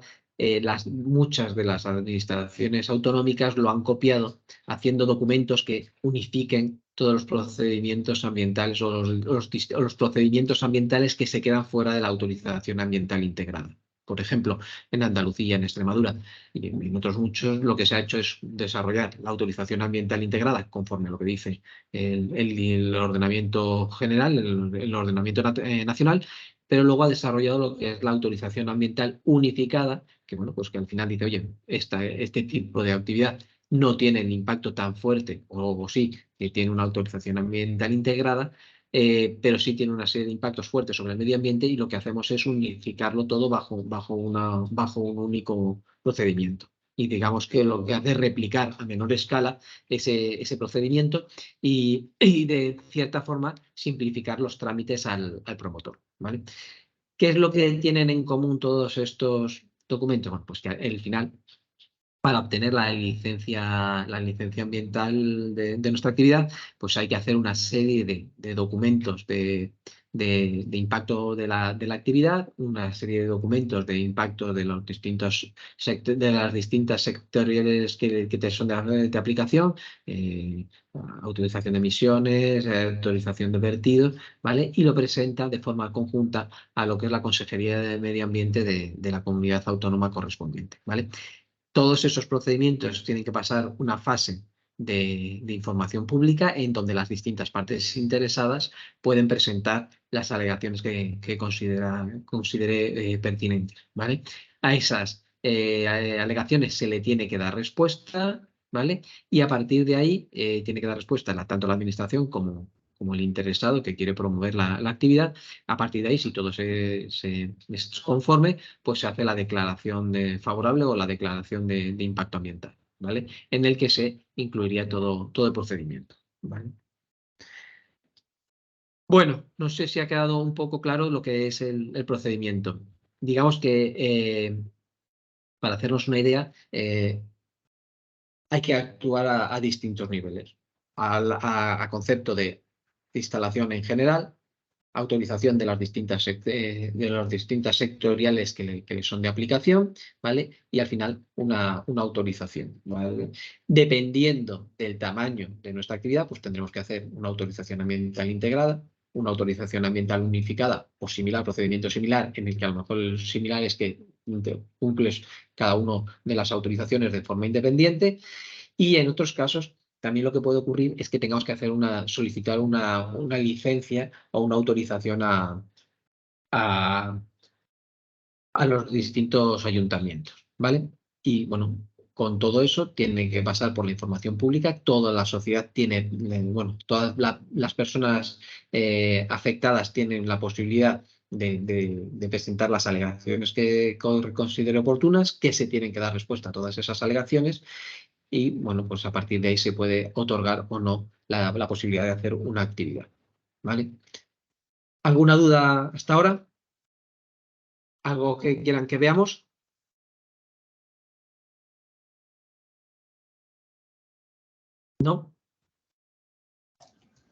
muchas de las administraciones autonómicas lo han copiado haciendo documentos que unifiquen todos los procedimientos ambientales o los procedimientos ambientales que se quedan fuera de la autorización ambiental integrada. Por ejemplo, en Andalucía, en Extremadura y en otros muchos, lo que se ha hecho es desarrollar la autorización ambiental integrada conforme a lo que dice el ordenamiento general, el ordenamiento nacional, pero luego ha desarrollado lo que es la autorización ambiental unificada, que bueno, pues que al final dice, oye, este tipo de actividad no tiene el impacto tan fuerte, o sí, que tiene una autorización ambiental integrada, pero sí tiene una serie de impactos fuertes sobre el medio ambiente y lo que hacemos es unificarlo todo bajo un único procedimiento. Y digamos que lo que hace es replicar a menor escala ese procedimiento y de cierta forma simplificar los trámites al promotor, ¿vale? ¿Qué es lo que tienen en común todos estos documentos? Bueno, pues que al final, para obtener la licencia ambiental de nuestra actividad, pues hay que hacer una serie de documentos de impacto de la actividad, una serie de documentos de impacto de los distintos de las distintas sectoriales que te son de aplicación, autorización de emisiones, autorización de vertidos, ¿vale? Y lo presenta de forma conjunta a lo que es la Consejería de Medio Ambiente de la comunidad autónoma correspondiente, ¿vale? Todos esos procedimientos tienen que pasar una fase de información pública en donde las distintas partes interesadas pueden presentar las alegaciones que considere pertinentes, ¿vale? a esas alegaciones se le tiene que dar respuesta, ¿vale? Y a partir de ahí tiene que dar respuesta tanto la administración como el interesado que quiere promover la actividad. A partir de ahí, si todo se es conforme, pues se hace la declaración favorable o la declaración de impacto ambiental, ¿vale? En el que se incluiría todo el procedimiento, ¿vale? Bueno, no sé si ha quedado un poco claro lo que es el procedimiento. Digamos que, para hacernos una idea, hay que actuar a distintos niveles. A concepto de instalación en general, autorización de las distintas sectoriales que le son de aplicación, ¿vale? Y al final una autorización, ¿vale? Dependiendo del tamaño de nuestra actividad, pues tendremos que hacer una autorización ambiental integrada, una autorización ambiental unificada o similar, procedimiento similar, en el que a lo mejor el similar es que cumples cada una de las autorizaciones de forma independiente, y en otros casos también lo que puede ocurrir es que tengamos que solicitar una licencia o una autorización a los distintos ayuntamientos, ¿vale? Y bueno, con todo eso tiene que pasar por la información pública, toda la sociedad tiene, bueno, todas las personas afectadas tienen la posibilidad de presentar las alegaciones que considere oportunas, que se tienen que dar respuesta a todas esas alegaciones. Y bueno, pues a partir de ahí se puede otorgar o no la posibilidad de hacer una actividad, ¿vale? ¿Alguna duda hasta ahora? ¿Algo que quieran que veamos? ¿No?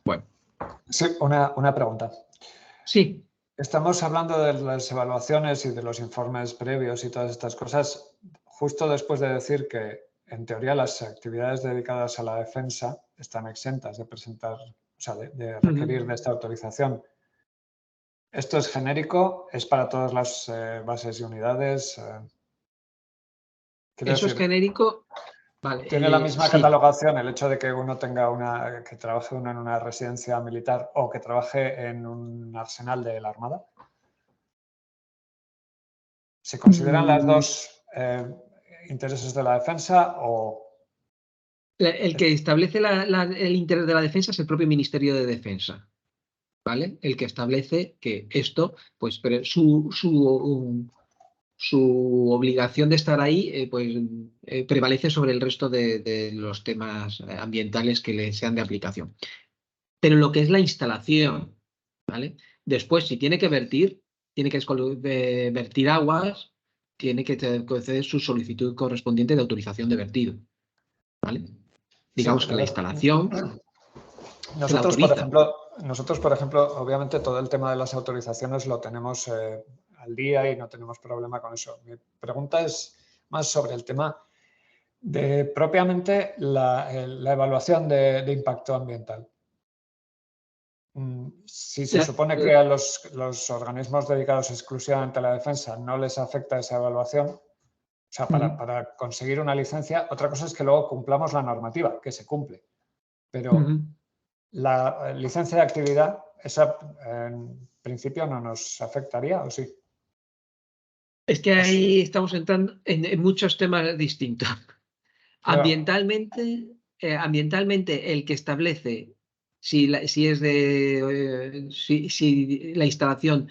Bueno, Sí, una pregunta. sí. Estamos hablando de las evaluaciones y de los informes previos y todas estas cosas, justo después de decir que, en teoría, las actividades dedicadas a la defensa están exentas de presentar, o sea, de requerir de esta autorización. ¿Esto es genérico? ¿Es para todas las bases y unidades? Quiero Eso es decir, genérico. Vale, ¿tiene la misma sí. catalogación el hecho de que uno tenga que trabaje uno en una residencia militar o que trabaje en un arsenal de la Armada? ¿Se consideran las dos intereses de la defensa o...? El que establece el interés de la defensa es el propio Ministerio de Defensa, ¿vale? El que establece que esto, pues su obligación de estar ahí, pues prevalece sobre el resto de los temas ambientales que le sean de aplicación. Pero lo que es la instalación, ¿vale? Después, si tiene que vertir, tiene que vertir aguas, tiene que conceder su solicitud correspondiente de autorización de vertido, ¿vale? Sí, Digamos que la instalación se la nosotros, autoriza. por ejemplo, obviamente todo el tema de las autorizaciones lo tenemos al día y no tenemos problema con eso. Mi pregunta es más sobre el tema de propiamente la evaluación de impacto ambiental. Si se supone que a los organismos dedicados exclusivamente a la defensa no les afecta esa evaluación, o sea, para conseguir una licencia, otra cosa es que luego cumplamos la normativa, que se cumple. Pero la licencia de actividad, esa en principio no nos afectaría, ¿o sí? Es que ahí estamos entrando en muchos temas distintos. Claro. Ambientalmente, el que establece si la instalación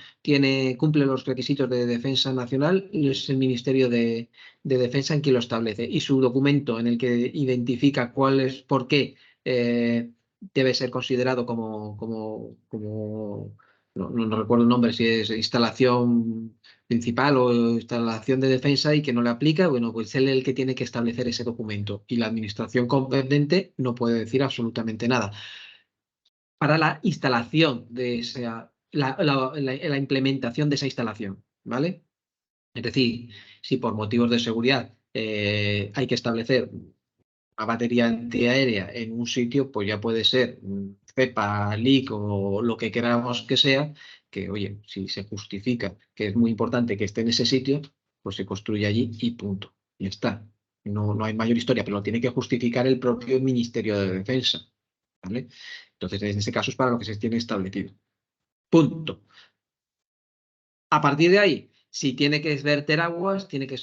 cumple los requisitos de defensa nacional, es el Ministerio de Defensa en quien lo establece. Y su documento en el que identifica por qué debe ser considerado no recuerdo el nombre, si es instalación principal o instalación de defensa y que no le aplica, bueno, pues él es el que tiene que establecer ese documento y la administración competente no puede decir absolutamente nada. Para la instalación de la implementación de esa instalación, ¿vale? Es decir, si por motivos de seguridad hay que establecer una batería antiaérea en un sitio, pues ya puede ser CEPA, LIC o lo que queramos que sea, que oye, si se justifica que es muy importante que esté en ese sitio, pues se construye allí y punto. Y ya está. No hay mayor historia, pero lo tiene que justificar el propio Ministerio de Defensa, ¿vale? Entonces, en ese caso es para lo que se tiene establecido. Punto. A partir de ahí, Si tiene que verter aguas, tiene que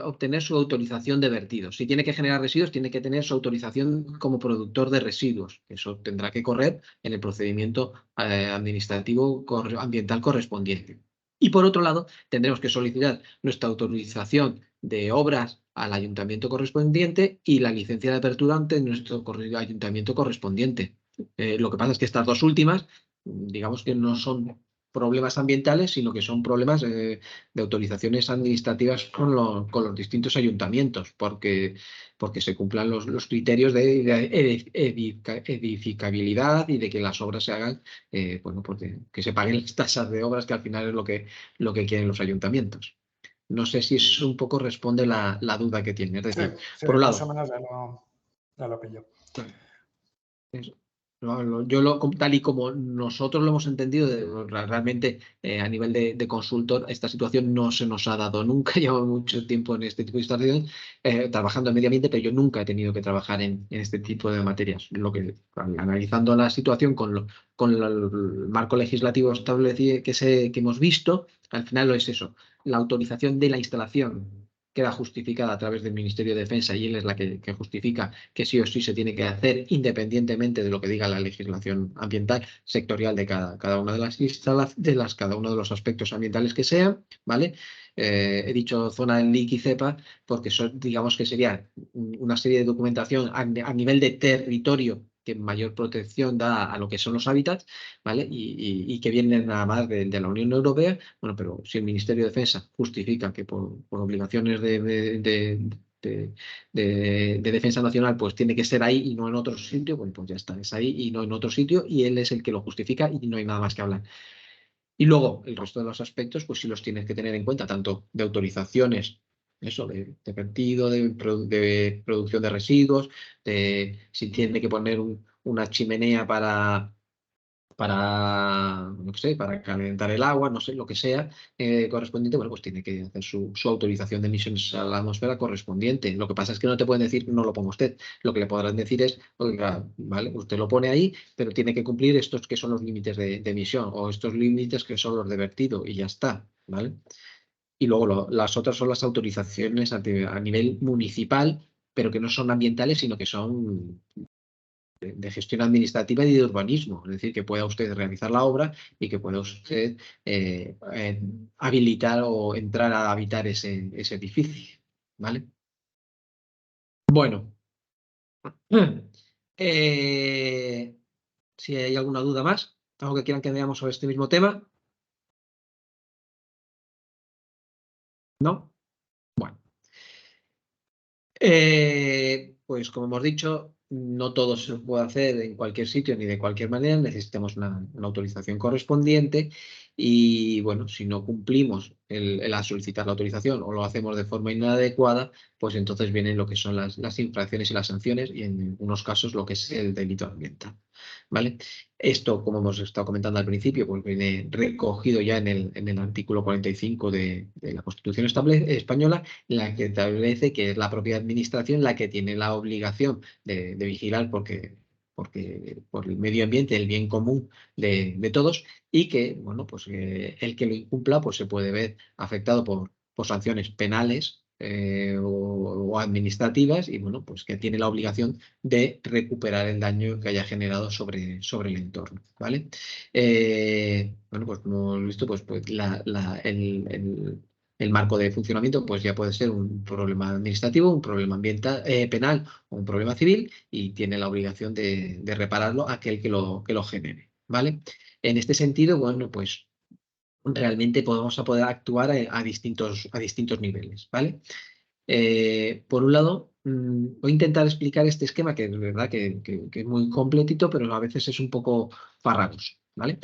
obtener su autorización de vertido. Si tiene que generar residuos, tiene que tener su autorización como productor de residuos. Eso tendrá que correr en el procedimiento administrativo ambiental correspondiente. Y por otro lado, tendremos que solicitar nuestra autorización de obras al ayuntamiento correspondiente y la licencia de apertura ante nuestro ayuntamiento correspondiente. Lo que pasa es que estas dos últimas, digamos que no son problemas ambientales, sino que son problemas de autorizaciones administrativas con los distintos ayuntamientos, porque se cumplan los criterios de edificabilidad y de que las obras se hagan, bueno, pues que se paguen las tasas de obras, que al final es lo que quieren los ayuntamientos. No sé si eso un poco responde la duda que tiene. Es decir, Sí, por un lado, más o menos ya lo pillo. eso. Tal y como nosotros lo hemos entendido, realmente a nivel de consultor, esta situación no se nos ha dado nunca. Llevo mucho tiempo en este tipo de situaciones trabajando en medio ambiente, pero yo nunca he tenido que trabajar en este tipo de materias. Analizando la situación con el marco legislativo establecido que hemos visto, al final lo es eso, la autorización de la instalación queda justificada a través del Ministerio de Defensa y él es la que justifica que sí o sí se tiene que hacer independientemente de lo que diga la legislación ambiental sectorial de cada una de las instalaciones, cada uno de los aspectos ambientales que sean, ¿vale? He dicho zona del LIC y CEPA porque digamos que sería una serie de documentación a nivel de territorio que mayor protección da a lo que son los hábitats, ¿vale? Y que vienen nada más de la Unión Europea. Bueno, pero si el Ministerio de Defensa justifica que por obligaciones de defensa nacional, pues tiene que ser ahí y no en otro sitio, pues ya está, es ahí y no en otro sitio, y él es el que lo justifica y no hay nada más que hablar. Y luego, el resto de los aspectos, pues sí los tienes que tener en cuenta, tanto de autorizaciones, eso, de vertido, de producción de residuos, de si tiene que poner una chimenea no sé, para calentar el agua, no sé, lo que sea correspondiente, bueno, pues tiene que hacer su autorización de emisiones a la atmósfera correspondiente. Lo que pasa es que no te pueden decir, no lo ponga usted. Lo que le podrán decir es, oiga, vale, usted lo pone ahí, pero tiene que cumplir estos que son los límites de emisión o estos límites que son los de vertido y ya está, ¿vale? Y luego las otras son las autorizaciones a nivel municipal, pero que no son ambientales, sino que son de gestión administrativa y de urbanismo, es decir, que pueda usted realizar la obra y que pueda usted habilitar o entrar a habitar ese edificio, ¿vale? Bueno, si hay alguna duda más, algo que quieran que veamos sobre este mismo tema, ¿no? Bueno. Pues como hemos dicho, no todo se puede hacer en cualquier sitio ni de cualquier manera, necesitamos una autorización correspondiente y bueno, si no cumplimos el solicitar la autorización o lo hacemos de forma inadecuada, pues entonces vienen lo que son las infracciones y las sanciones y en algunos casos lo que es el delito ambiental, ¿vale? Esto, como hemos estado comentando al principio, pues viene recogido ya en el artículo 45 de la Constitución española, en la que establece que es la propia administración la que tiene la obligación de vigilar por el medio ambiente, el bien común de todos, y que, bueno, pues el que lo incumpla pues se puede ver afectado por sanciones penales o administrativas y, bueno, pues que tiene la obligación de recuperar el daño que haya generado sobre el entorno, ¿vale? Bueno, pues como hemos visto, pues el marco de funcionamiento pues ya puede ser un problema administrativo, un problema ambiental, penal o un problema civil y tiene la obligación de repararlo aquel que lo genere, ¿vale? En este sentido, bueno, pues realmente podemos poder actuar a distintos niveles, ¿vale? Por un lado, voy a intentar explicar este esquema que es verdad que es muy completito, pero a veces es un poco farragoso, ¿vale?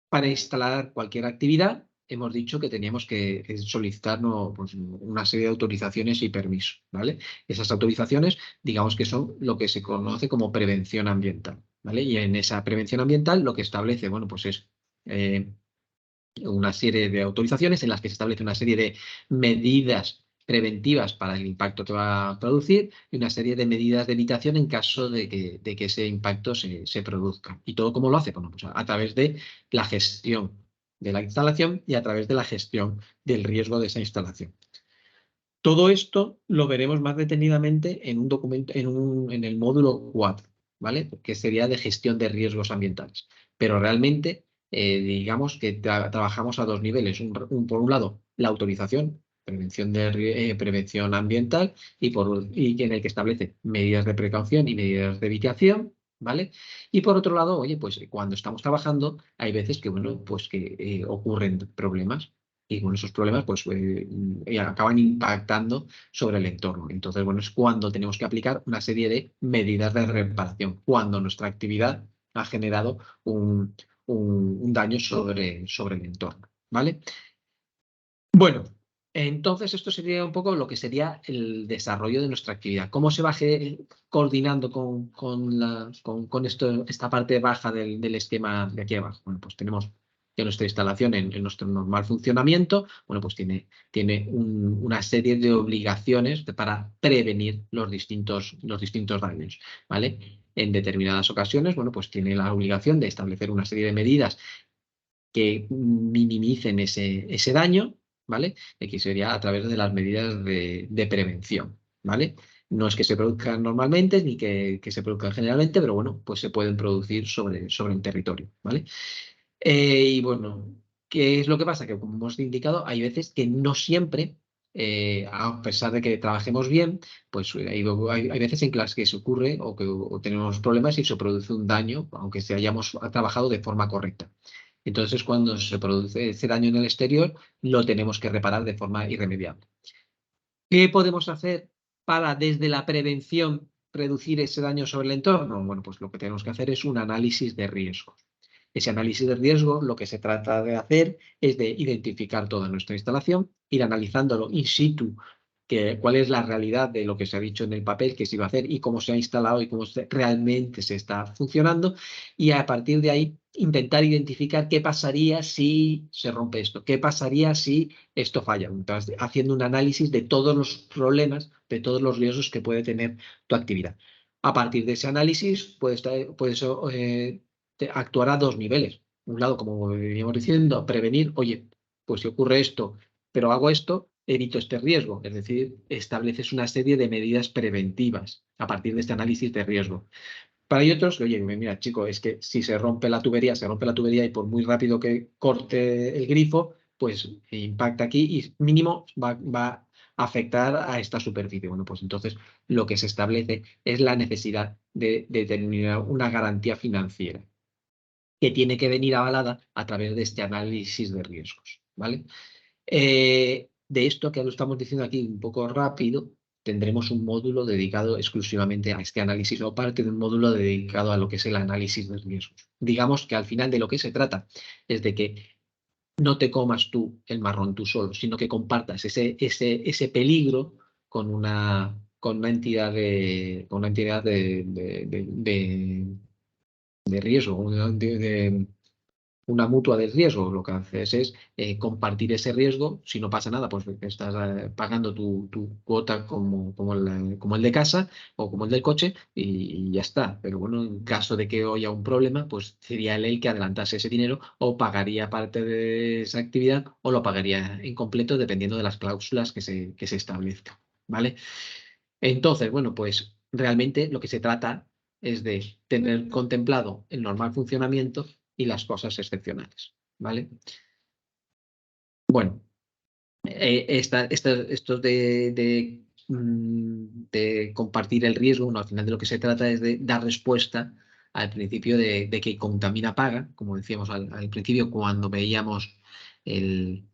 Para instalar cualquier actividad, hemos dicho que teníamos que solicitar pues, una serie de autorizaciones y permisos, ¿vale? Esas autorizaciones, digamos que son lo que se conoce como prevención ambiental, ¿vale? Y en esa prevención ambiental lo que establece, bueno, pues es una serie de autorizaciones en las que se establece una serie de medidas preventivas para el impacto que va a producir y una serie de medidas de evitación en caso de que ese impacto se produzca. ¿Y todo cómo lo hace? Bueno, pues a través de la gestión de la instalación y a través de la gestión del riesgo de esa instalación. Todo esto lo veremos más detenidamente en un documento, en el módulo 4, ¿vale? Que sería de gestión de riesgos ambientales. Pero realmente, digamos que trabajamos a dos niveles. Por un lado, la autorización, prevención ambiental, y en el que establece medidas de precaución y medidas de evitación, ¿vale? Y por otro lado, oye, pues cuando estamos trabajando, hay veces que, bueno, pues que ocurren problemas. Y con esos problemas pues acaban impactando sobre el entorno. Entonces, bueno, es cuando tenemos que aplicar una serie de medidas de reparación, cuando nuestra actividad ha generado un daño sobre el entorno, ¿vale? Bueno, entonces esto sería un poco lo que sería el desarrollo de nuestra actividad. ¿Cómo se va coordinando con esta parte baja del esquema de aquí abajo? Bueno, pues tenemos que nuestra instalación en nuestro normal funcionamiento, bueno, pues tiene una serie de obligaciones para prevenir los distintos daños, ¿vale? En determinadas ocasiones, bueno, pues tiene la obligación de establecer una serie de medidas que minimicen ese daño, ¿vale? Aquí sería a través de las medidas de prevención, ¿vale? No es que se produzcan normalmente ni que se produzcan generalmente, pero bueno, pues se pueden producir sobre el territorio, ¿vale? Y bueno, ¿qué es lo que pasa? Que como hemos indicado, hay veces que no siempre, a pesar de que trabajemos bien, pues hay veces en las que se ocurre o tenemos problemas y se produce un daño, aunque hayamos trabajado de forma correcta. Entonces, cuando se produce ese daño en el exterior, lo tenemos que reparar de forma irremediable. ¿Qué podemos hacer para, desde la prevención, reducir ese daño sobre el entorno? Bueno, pues lo que tenemos que hacer es un análisis de riesgos. Ese análisis de riesgo, lo que se trata de hacer es de identificar toda nuestra instalación, ir analizándolo in situ, cuál es la realidad de lo que se ha dicho en el papel que se iba a hacer y cómo se ha instalado y cómo realmente se está funcionando, y a partir de ahí intentar identificar qué pasaría si se rompe esto, qué pasaría si esto falla. Entonces, haciendo un análisis de todos los problemas, de todos los riesgos que puede tener tu actividad. A partir de ese análisis puedes actuar a dos niveles. Un lado, como veníamos diciendo, prevenir, oye, pues si ocurre esto, pero hago esto, evito este riesgo. Es decir, estableces una serie de medidas preventivas a partir de este análisis de riesgo. Para otros, oye, mira, chico, es que si se rompe la tubería y por muy rápido que corte el grifo, pues impacta aquí y mínimo va a afectar a esta superficie. Bueno, pues entonces lo que se establece es la necesidad de determinar una garantía financiera que tiene que venir avalada a través de este análisis de riesgos, ¿vale? De esto que lo estamos diciendo aquí un poco rápido, tendremos un módulo dedicado exclusivamente a este análisis o parte de un módulo dedicado a lo que es el análisis de riesgos. Digamos que al final de lo que se trata es de que no te comas tú el marrón tú solo, sino que compartas ese peligro con una entidad de riesgo, una mutua de riesgo. Lo que haces es compartir ese riesgo. Si no pasa nada, pues estás pagando tu cuota como el de casa o como el del coche y ya está. Pero bueno, en caso de que haya un problema, pues sería él el que adelantase ese dinero o pagaría parte de esa actividad o lo pagaría en completo dependiendo de las cláusulas que se establezcan, ¿vale? Entonces, bueno, pues realmente lo que se trata es de tener contemplado el normal funcionamiento y las cosas excepcionales, ¿vale? Bueno, esto de compartir el riesgo, bueno, al final de lo que se trata es de dar respuesta al principio de que contamina paga, como decíamos al principio cuando veíamos el,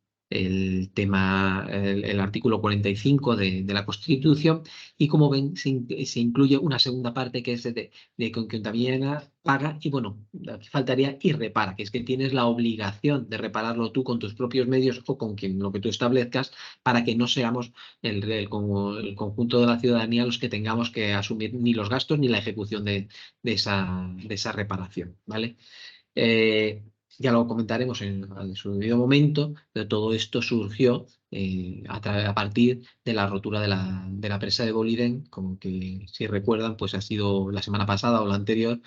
tema, el artículo 45 de la Constitución, y como ven, se incluye una segunda parte que es de que contamina paga, y bueno, aquí faltaría y repara, que es que tienes la obligación de repararlo tú con tus propios medios o con lo que tú establezcas, para que no seamos como el conjunto de la ciudadanía los que tengamos que asumir ni los gastos ni la ejecución de esa reparación, ¿vale? Ya lo comentaremos en su debido momento, pero todo esto surgió a partir de la rotura de la presa de Boliden, como que si recuerdan, pues ha sido la semana pasada o la anterior,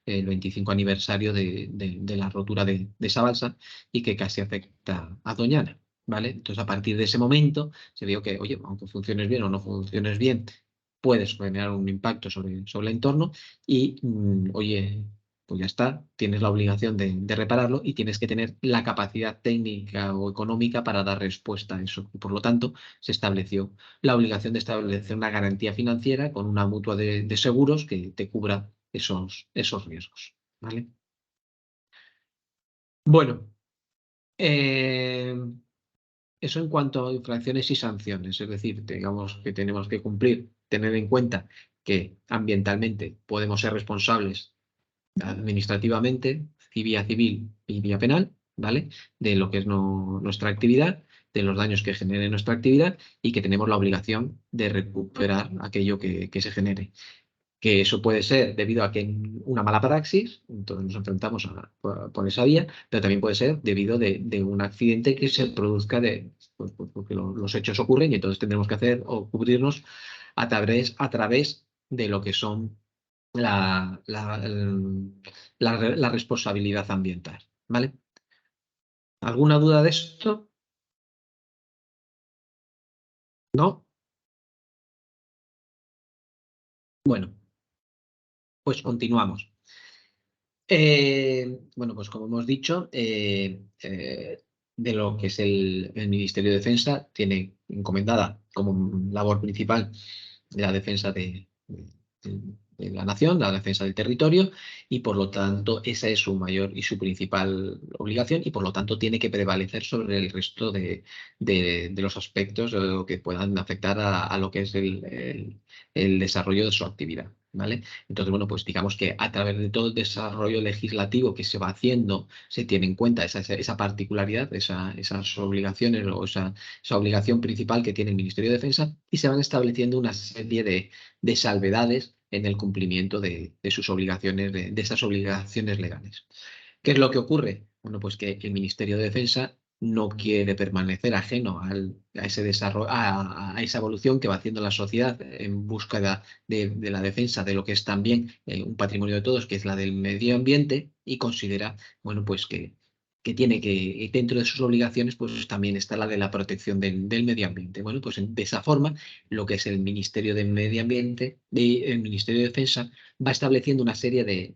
el 25 aniversario de la rotura de esa balsa y que casi afecta a Doñana, ¿vale? Entonces, a partir de ese momento se vio que, oye, aunque funciones bien o no funciones bien, puedes generar un impacto sobre el entorno y, oye, pues ya está, tienes la obligación de repararlo y tienes que tener la capacidad técnica o económica para dar respuesta a eso. Y por lo tanto, se estableció la obligación de establecer una garantía financiera con una mutua de seguros que te cubra esos riesgos, ¿vale? Bueno, eso en cuanto a infracciones y sanciones, es decir, digamos que tenemos que cumplir, tener en cuenta que ambientalmente podemos ser responsables administrativamente, vía civil y vía penal, ¿vale? De lo que es nuestra actividad, de los daños que genere nuestra actividad y que tenemos la obligación de recuperar aquello que se genere. Que eso puede ser debido a que una mala praxis, entonces nos enfrentamos por esa vía, pero también puede ser debido de un accidente que se produzca pues porque los hechos ocurren y entonces tendremos que hacer o cubrirnos a través de lo que son la responsabilidad ambiental, ¿vale? ¿Alguna duda de esto? ¿No? Bueno, pues continuamos. Bueno, pues como hemos dicho, de lo que es el Ministerio de Defensa, tiene encomendada como labor principal la defensa de la nación, la defensa del territorio, y por lo tanto esa es su mayor y su principal obligación, y por lo tanto tiene que prevalecer sobre el resto de los aspectos que puedan afectar a lo que es el desarrollo de su actividad, ¿vale? Entonces, bueno, pues digamos que a través de todo el desarrollo legislativo que se va haciendo, se tiene en cuenta esa particularidad, esas obligaciones o esa obligación principal que tiene el Ministerio de Defensa y se van estableciendo una serie de salvedades en el cumplimiento de sus obligaciones, de esas obligaciones legales. ¿Qué es lo que ocurre? Bueno, pues que el Ministerio de Defensa no quiere permanecer ajeno a ese desarrollo, a esa evolución que va haciendo la sociedad en búsqueda de la defensa de lo que es también un patrimonio de todos, que es la del medio ambiente, y considera, bueno, pues que tiene que, dentro de sus obligaciones, pues también está la de la protección del medio ambiente. Bueno, pues de esa forma, lo que es el Ministerio de Medio Ambiente, el Ministerio de Defensa, va estableciendo una serie de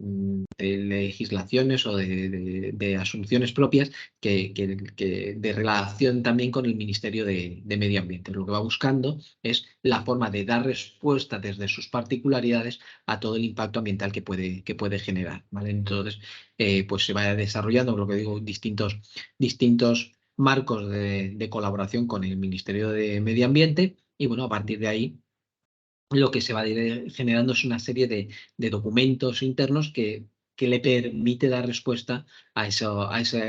legislaciones o de asunciones propias que de relación también con el Ministerio de Medio Ambiente. Lo que va buscando es la forma de dar respuesta desde sus particularidades a todo el impacto ambiental que puede generar, ¿vale? Entonces, pues se va desarrollando, lo que digo, distintos marcos de colaboración con el Ministerio de Medio Ambiente y, bueno, a partir de ahí lo que se va a ir generando es una serie de documentos internos que le permite dar respuesta a ese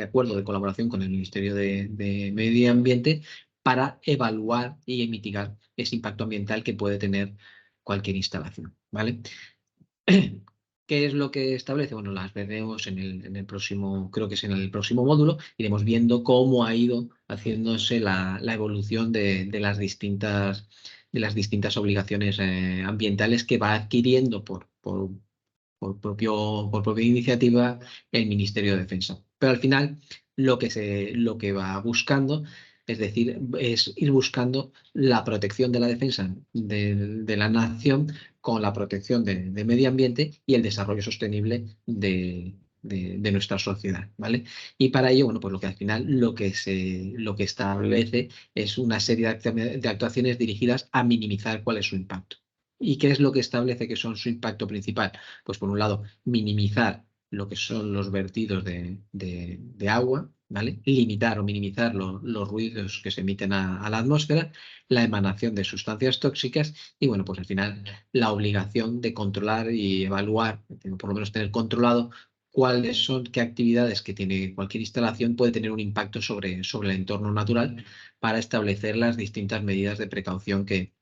acuerdo de colaboración con el Ministerio de Medio Ambiente para evaluar y mitigar ese impacto ambiental que puede tener cualquier instalación, ¿vale? ¿Qué es lo que establece? Bueno, las veremos en el próximo, creo que es en el próximo módulo, iremos viendo cómo ha ido haciéndose la evolución de las distintas obligaciones ambientales que va adquiriendo por propia iniciativa el Ministerio de Defensa. Pero al final lo que va buscando, es decir, es ir buscando la protección de la defensa de la nación con la protección de medio ambiente y el desarrollo sostenible de nuestra sociedad, ¿vale? Y para ello, bueno, pues lo que al final lo que establece es una serie de actuaciones dirigidas a minimizar cuál es su impacto. ¿Y qué es lo que establece que son su impacto principal? Pues por un lado, minimizar lo que son los vertidos de agua, ¿vale? Limitar o minimizar los ruidos que se emiten a la atmósfera, la emanación de sustancias tóxicas y, bueno, pues al final la obligación de controlar y evaluar, por lo menos tener controlado qué actividades que tiene cualquier instalación puede tener un impacto sobre el entorno natural para establecer las distintas medidas de precaución que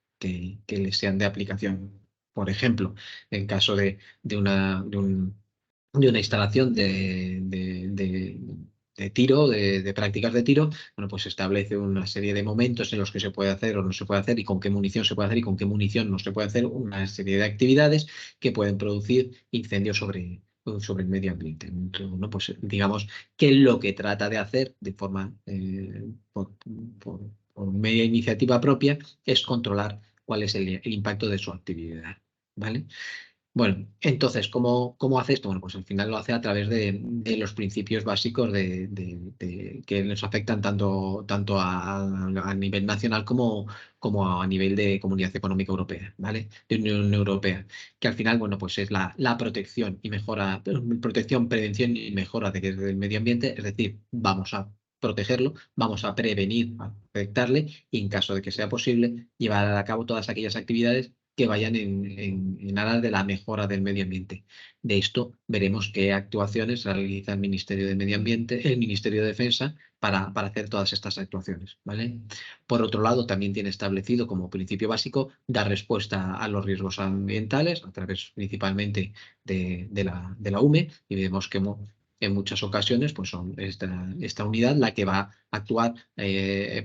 les sean de aplicación. Por ejemplo, en caso de una instalación de tiro, de prácticas de tiro, bueno, pues se establece una serie de momentos en los que se puede hacer o no se puede hacer y con qué munición se puede hacer y con qué munición no se puede hacer, una serie de actividades que pueden producir incendios sobre el medio ambiente. Entonces, bueno, pues digamos que lo que trata de hacer de forma por media iniciativa propia es controlar cuál es el impacto de su actividad, ¿vale? Bueno, entonces, ¿cómo hace esto? Bueno, pues al final lo hace a través de los principios básicos que nos afectan tanto a nivel nacional como a nivel de Comunidad Económica Europea, ¿vale? De Unión Europea, que al final, bueno, pues es la protección y mejora, protección, prevención y mejora del medio ambiente, es decir, vamos a protegerlo, vamos a prevenir, a afectarle y en caso de que sea posible, llevar a cabo todas aquellas actividades que vayan en aras de la mejora del medio ambiente. De esto veremos qué actuaciones realiza el Ministerio de Medio Ambiente, el Ministerio de Defensa, para hacer todas estas actuaciones, ¿vale? Por otro lado, también tiene establecido como principio básico dar respuesta a los riesgos ambientales a través principalmente de la UME, y vemos que en muchas ocasiones pues son esta unidad la que va a actuar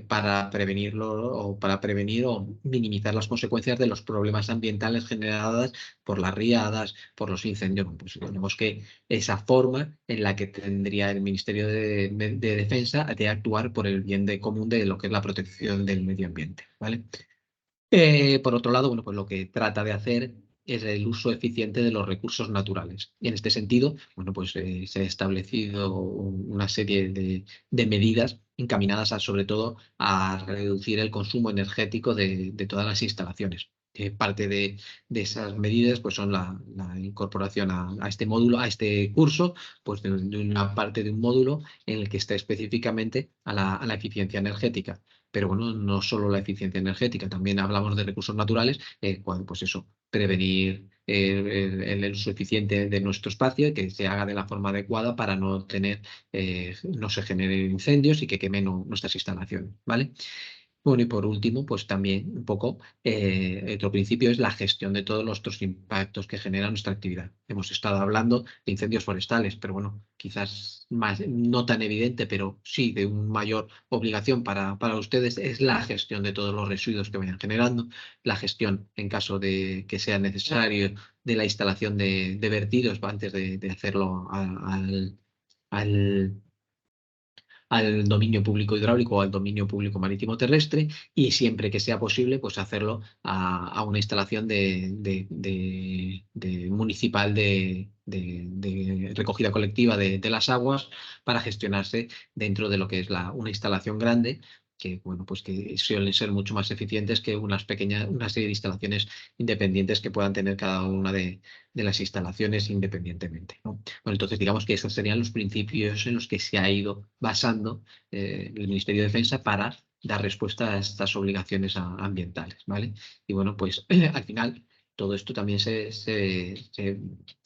para prevenirlo o para prevenir o minimizar las consecuencias de los problemas ambientales generadas por las riadas, por los incendios. Pues tenemos que esa forma en la que tendría el Ministerio de Defensa de actuar por el bien común de lo que es la protección del medio ambiente, ¿vale? Por otro lado, bueno, pues lo que trata de hacer es el uso eficiente de los recursos naturales. Y en este sentido, bueno, pues se ha establecido una serie de medidas encaminadas sobre todo a reducir el consumo energético de todas las instalaciones. Parte de esas medidas pues son la incorporación a este módulo, a este curso, pues de una parte de un módulo en el que está específicamente a la eficiencia energética. Pero bueno, no solo la eficiencia energética, también hablamos de recursos naturales, pues eso, prevenir el uso eficiente de nuestro espacio y que se haga de la forma adecuada para no tener, no se generen incendios y que quemen nuestras instalaciones, ¿vale? Bueno, y por último, pues también un poco, otro principio es la gestión de todos los otros impactos que genera nuestra actividad. Hemos estado hablando de incendios forestales, pero bueno, quizás más, no tan evidente, pero sí de una mayor obligación para ustedes es la gestión de todos los residuos que vayan generando, la gestión en caso de que sea necesario de la instalación de vertidos antes de hacerlo al al dominio público hidráulico o al dominio público marítimo terrestre y siempre que sea posible pues hacerlo a una instalación de municipal de recogida colectiva de las aguas para gestionarse dentro de lo que es una instalación grande que, bueno, pues que suelen ser mucho más eficientes que una serie de instalaciones independientes que puedan tener cada una de las instalaciones independientemente, ¿no? Bueno, entonces digamos que esos serían los principios en los que se ha ido basando el Ministerio de Defensa para dar respuesta a estas obligaciones ambientales, ¿vale? Y bueno, pues al final todo esto también se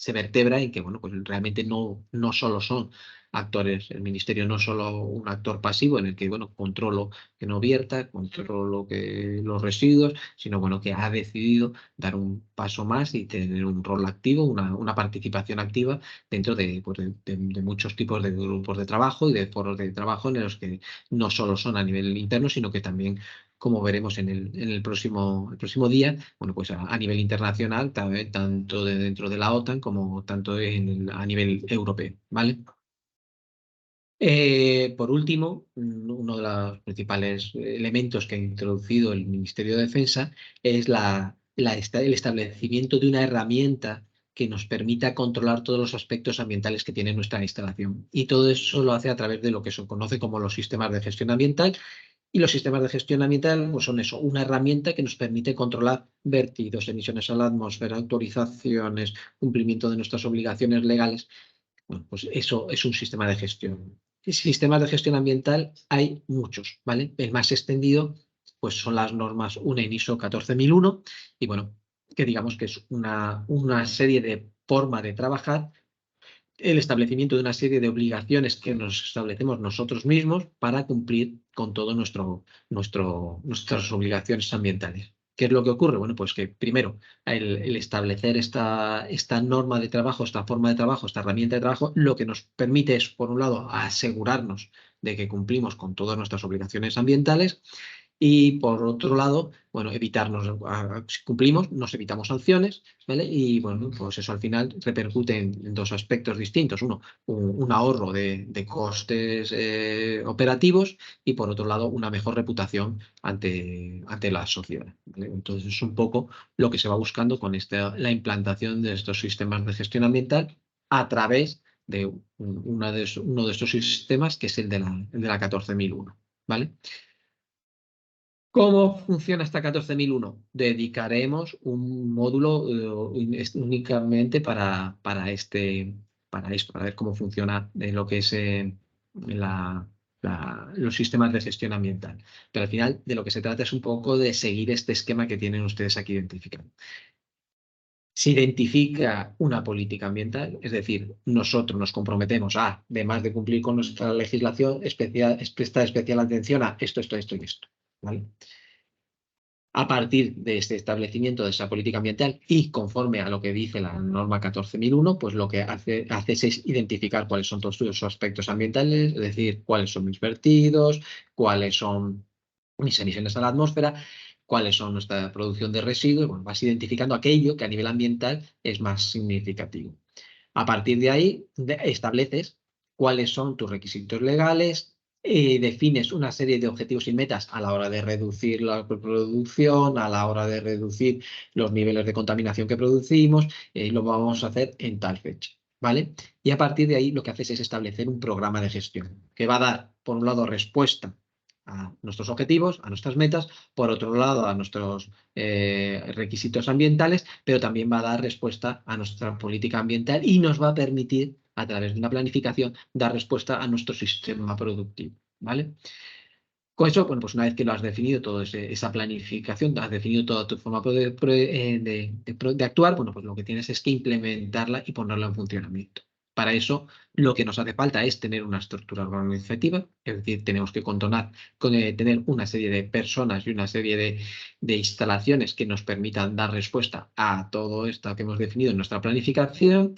vertebra en que, bueno, pues realmente no solo son actores, el Ministerio no es solo un actor pasivo en el que, bueno, controlo que no vierta, controlo los residuos, sino, bueno, que ha decidido dar un paso más y tener un rol activo, una participación activa dentro pues, de muchos tipos de grupos de trabajo y de foros de trabajo en los que no solo son a nivel interno, sino que también, como veremos en el próximo día, bueno, pues a nivel internacional, tanto dentro de la OTAN como tanto a nivel europeo, ¿vale? Por último, uno de los principales elementos que ha introducido el Ministerio de Defensa es el establecimiento de una herramienta que nos permita controlar todos los aspectos ambientales que tiene nuestra instalación. Y todo eso lo hace a través de lo que se conoce como los sistemas de gestión ambiental. Y los sistemas de gestión ambiental pues son eso, una herramienta que nos permite controlar vertidos, emisiones a la atmósfera, autorizaciones, cumplimiento de nuestras obligaciones legales. Bueno, pues eso es un sistema de gestión. Y sistemas de gestión ambiental hay muchos, ¿vale? El más extendido pues son las normas UNE ISO 14001 y bueno, que digamos que es una serie de formas de trabajar, el establecimiento de una serie de obligaciones que nos establecemos nosotros mismos para cumplir con todo nuestras obligaciones ambientales. ¿Qué es lo que ocurre? Bueno, pues que primero el establecer esta norma de trabajo, esta forma de trabajo, esta herramienta de trabajo, lo que nos permite es, por un lado, asegurarnos de que cumplimos con todas nuestras obligaciones ambientales Y por otro lado, bueno, evitarnos, si cumplimos, nos evitamos sanciones, ¿vale? Y bueno, pues eso al final repercute en dos aspectos distintos. Uno, un ahorro de costes operativos y por otro lado, una mejor reputación ante la sociedad, ¿vale? Entonces es un poco lo que se va buscando con la implantación de estos sistemas de gestión ambiental a través de uno de estos sistemas que es el de la 14001, ¿vale? ¿Cómo funciona esta 14001? Dedicaremos un módulo únicamente para esto, para ver cómo funciona lo que es los sistemas de gestión ambiental. Pero al final de lo que se trata es un poco de seguir este esquema que tienen ustedes aquí identificado. Se identifica una política ambiental, es decir, nosotros nos comprometemos a, además de cumplir con nuestra legislación, prestar especial atención a esto, esto, esto y esto, ¿vale? A partir de este establecimiento de esa política ambiental y conforme a lo que dice la norma 14001, pues lo que haces es identificar cuáles son todos sus aspectos ambientales, es decir, cuáles son mis vertidos, cuáles son mis emisiones a la atmósfera, cuáles son nuestra producción de residuos, bueno, vas identificando aquello que a nivel ambiental es más significativo. A partir de ahí estableces cuáles son tus requisitos legales, defines una serie de objetivos y metas a la hora de reducir la producción, a la hora de reducir los niveles de contaminación que producimos, lo vamos a hacer en tal fecha, ¿vale? Y a partir de ahí lo que haces es establecer un programa de gestión que va a dar, por un lado, respuesta a nuestros objetivos, a nuestras metas, por otro lado, a nuestros requisitos ambientales, pero también va a dar respuesta a nuestra política ambiental y nos va a permitir, a través de una planificación, dar respuesta a nuestro sistema productivo, ¿vale? Con eso, bueno, pues una vez que lo has definido, toda esa planificación, has definido toda tu forma de actuar, bueno, pues lo que tienes es que implementarla y ponerla en funcionamiento. Para eso, lo que nos hace falta es tener una estructura organizativa, es decir, tenemos que tener una serie de personas y una serie de instalaciones que nos permitan dar respuesta a todo esto que hemos definido en nuestra planificación.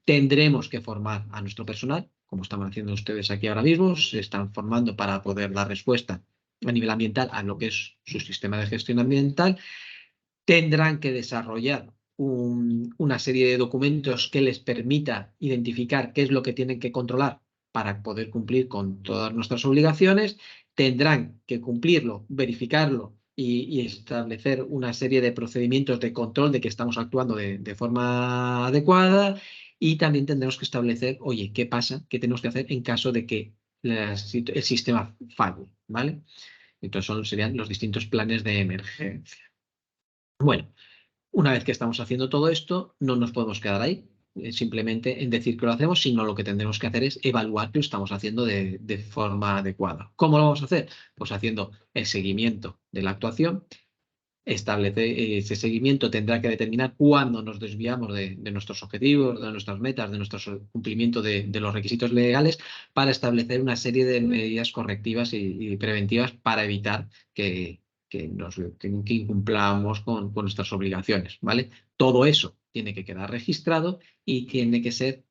Tendremos que formar a nuestro personal, como están haciendo ustedes aquí ahora mismo, se están formando para poder dar respuesta a nivel ambiental a lo que es su sistema de gestión ambiental. Tendrán que desarrollar una serie de documentos que les permita identificar qué es lo que tienen que controlar para poder cumplir con todas nuestras obligaciones. Tendrán que cumplirlo, verificarlo y establecer una serie de procedimientos de control de que estamos actuando de forma adecuada. Y también tendremos que establecer, oye, ¿qué pasa? ¿Qué tenemos que hacer en caso de que el sistema falle? ¿Vale? Entonces serían los distintos planes de emergencia. Bueno, una vez que estamos haciendo todo esto, no nos podemos quedar ahí, simplemente en decir que lo hacemos, sino lo que tendremos que hacer es evaluar que lo estamos haciendo de forma adecuada. ¿Cómo lo vamos a hacer? Pues haciendo el seguimiento de la actuación. Ese seguimiento tendrá que determinar cuándo nos desviamos de nuestros objetivos, de nuestras metas, de nuestro cumplimiento de los requisitos legales para establecer una serie de medidas correctivas y preventivas para evitar que incumplamos con nuestras obligaciones, ¿vale? Todo eso tiene que quedar registrado y tiene que ser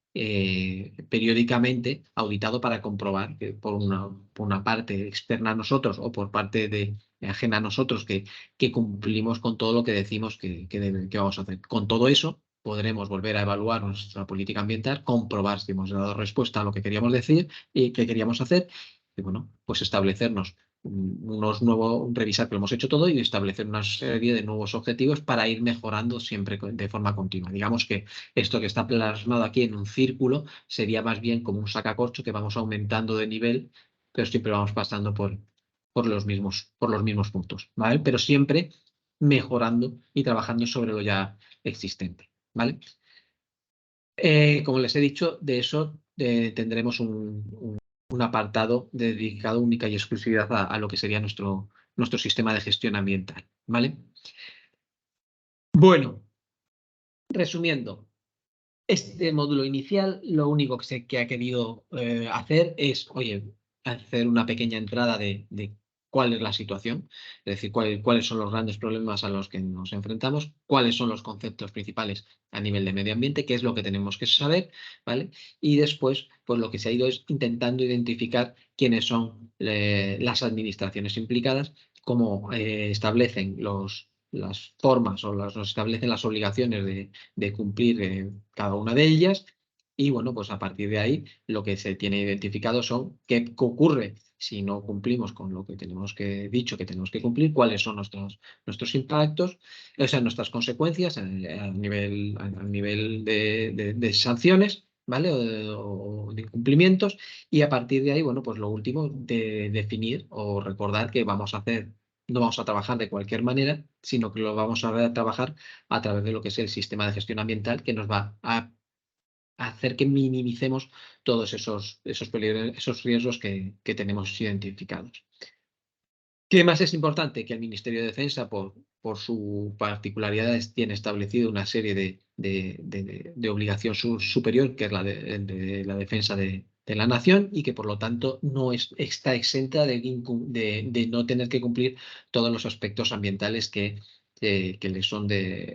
periódicamente auditado para comprobar que por una parte externa a nosotros o por parte ajena a nosotros que cumplimos con todo lo que decimos que vamos a hacer. Con todo eso podremos volver a evaluar nuestra política ambiental, comprobar si hemos dado respuesta a lo que queríamos decir y qué queríamos hacer y bueno, pues establecernos revisar que lo hemos hecho todo y establecer una serie de nuevos objetivos para ir mejorando siempre de forma continua. Digamos que esto que está plasmado aquí en un círculo sería más bien como un sacacorcho que vamos aumentando de nivel, pero siempre vamos pasando por los mismos puntos, ¿vale? Pero siempre mejorando y trabajando sobre lo ya existente, ¿vale? Como les he dicho, de eso tendremos un apartado dedicado única y exclusividad a lo que sería nuestro sistema de gestión ambiental, ¿vale? Bueno, resumiendo, este módulo inicial lo único que ha querido hacer es, oye, hacer una pequeña entrada de cuál es la situación, es decir, cuáles son los grandes problemas a los que nos enfrentamos, cuáles son los conceptos principales a nivel de medio ambiente, qué es lo que tenemos que saber, ¿vale? Y después, pues lo que se ha ido es intentando identificar quiénes son las administraciones implicadas cómo establecen las formas o nos establecen las obligaciones de cumplir cada una de ellas. Y bueno, pues a partir de ahí lo que se tiene identificado son qué ocurre si no cumplimos con lo que tenemos dicho que tenemos que cumplir, cuáles son nuestros impactos, o sea, nuestras consecuencias a nivel de sanciones, ¿vale? O de incumplimientos. Y a partir de ahí, bueno, pues lo último, de definir o recordar que no vamos a trabajar de cualquier manera, sino que lo vamos a trabajar a través de lo que es el sistema de gestión ambiental, que nos va a hacer que minimicemos todos esos peligros, esos riesgos que tenemos identificados. ¿Qué más es importante? Que el Ministerio de Defensa, por sus particularidades, tiene establecido una serie de obligación superior, que es la de la defensa de la nación, y que por lo tanto no está exenta de no tener que cumplir todos los aspectos ambientales que le son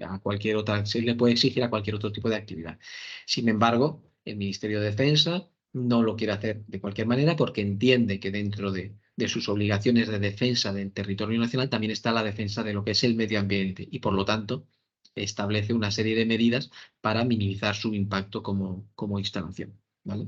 a cualquier otra, se le puede exigir a cualquier otro tipo de actividad. Sin embargo, el Ministerio de Defensa no lo quiere hacer de cualquier manera porque entiende que dentro de sus obligaciones de defensa del territorio nacional también está la defensa de lo que es el medio ambiente y, por lo tanto, establece una serie de medidas para minimizar su impacto como instalación, ¿vale?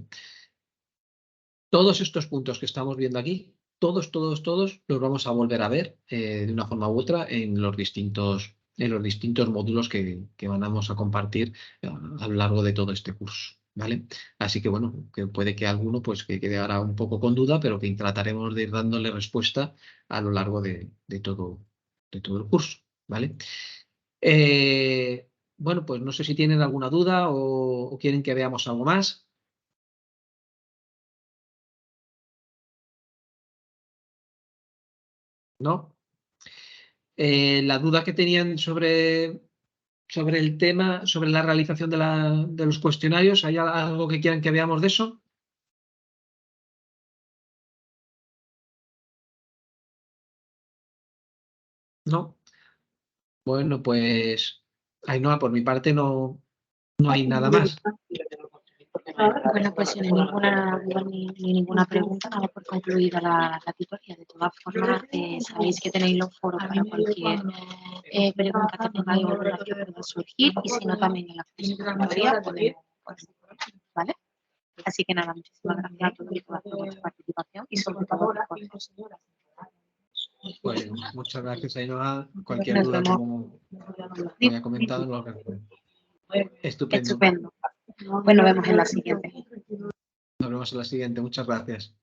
Todos estos puntos que estamos viendo aquí, todos los vamos a volver a ver de una forma u otra en los distintos módulos que vamos a compartir a lo largo de todo este curso, ¿vale? Así que bueno, que puede que alguno pues que quede ahora un poco con duda, pero que trataremos de ir dándole respuesta a lo largo de todo el curso, ¿vale? Bueno, pues no sé si tienen alguna duda o quieren que veamos algo más. ¿No? La duda que tenían sobre el tema, sobre la realización de los cuestionarios, ¿hay algo que quieran que veamos de eso? ¿No? Bueno, pues, Ainhoa, por mi parte no hay nada más. Bueno, pues si no hay ninguna duda ni ninguna pregunta, nada por concluida la tutoría. De todas formas, sabéis que tenéis los foros para cualquier pregunta que tengáis o duda que pueda surgir, y si no, también en la tutoría podemos, ¿vale? Así que nada, muchísimas gracias a todos por vuestra participación y sobre todo por Pues muchas gracias, Ainhoa. Cualquier duda, como había comentado, lo respondo. Estupendo. Pues nos vemos en la siguiente. Nos vemos en la siguiente. Muchas gracias.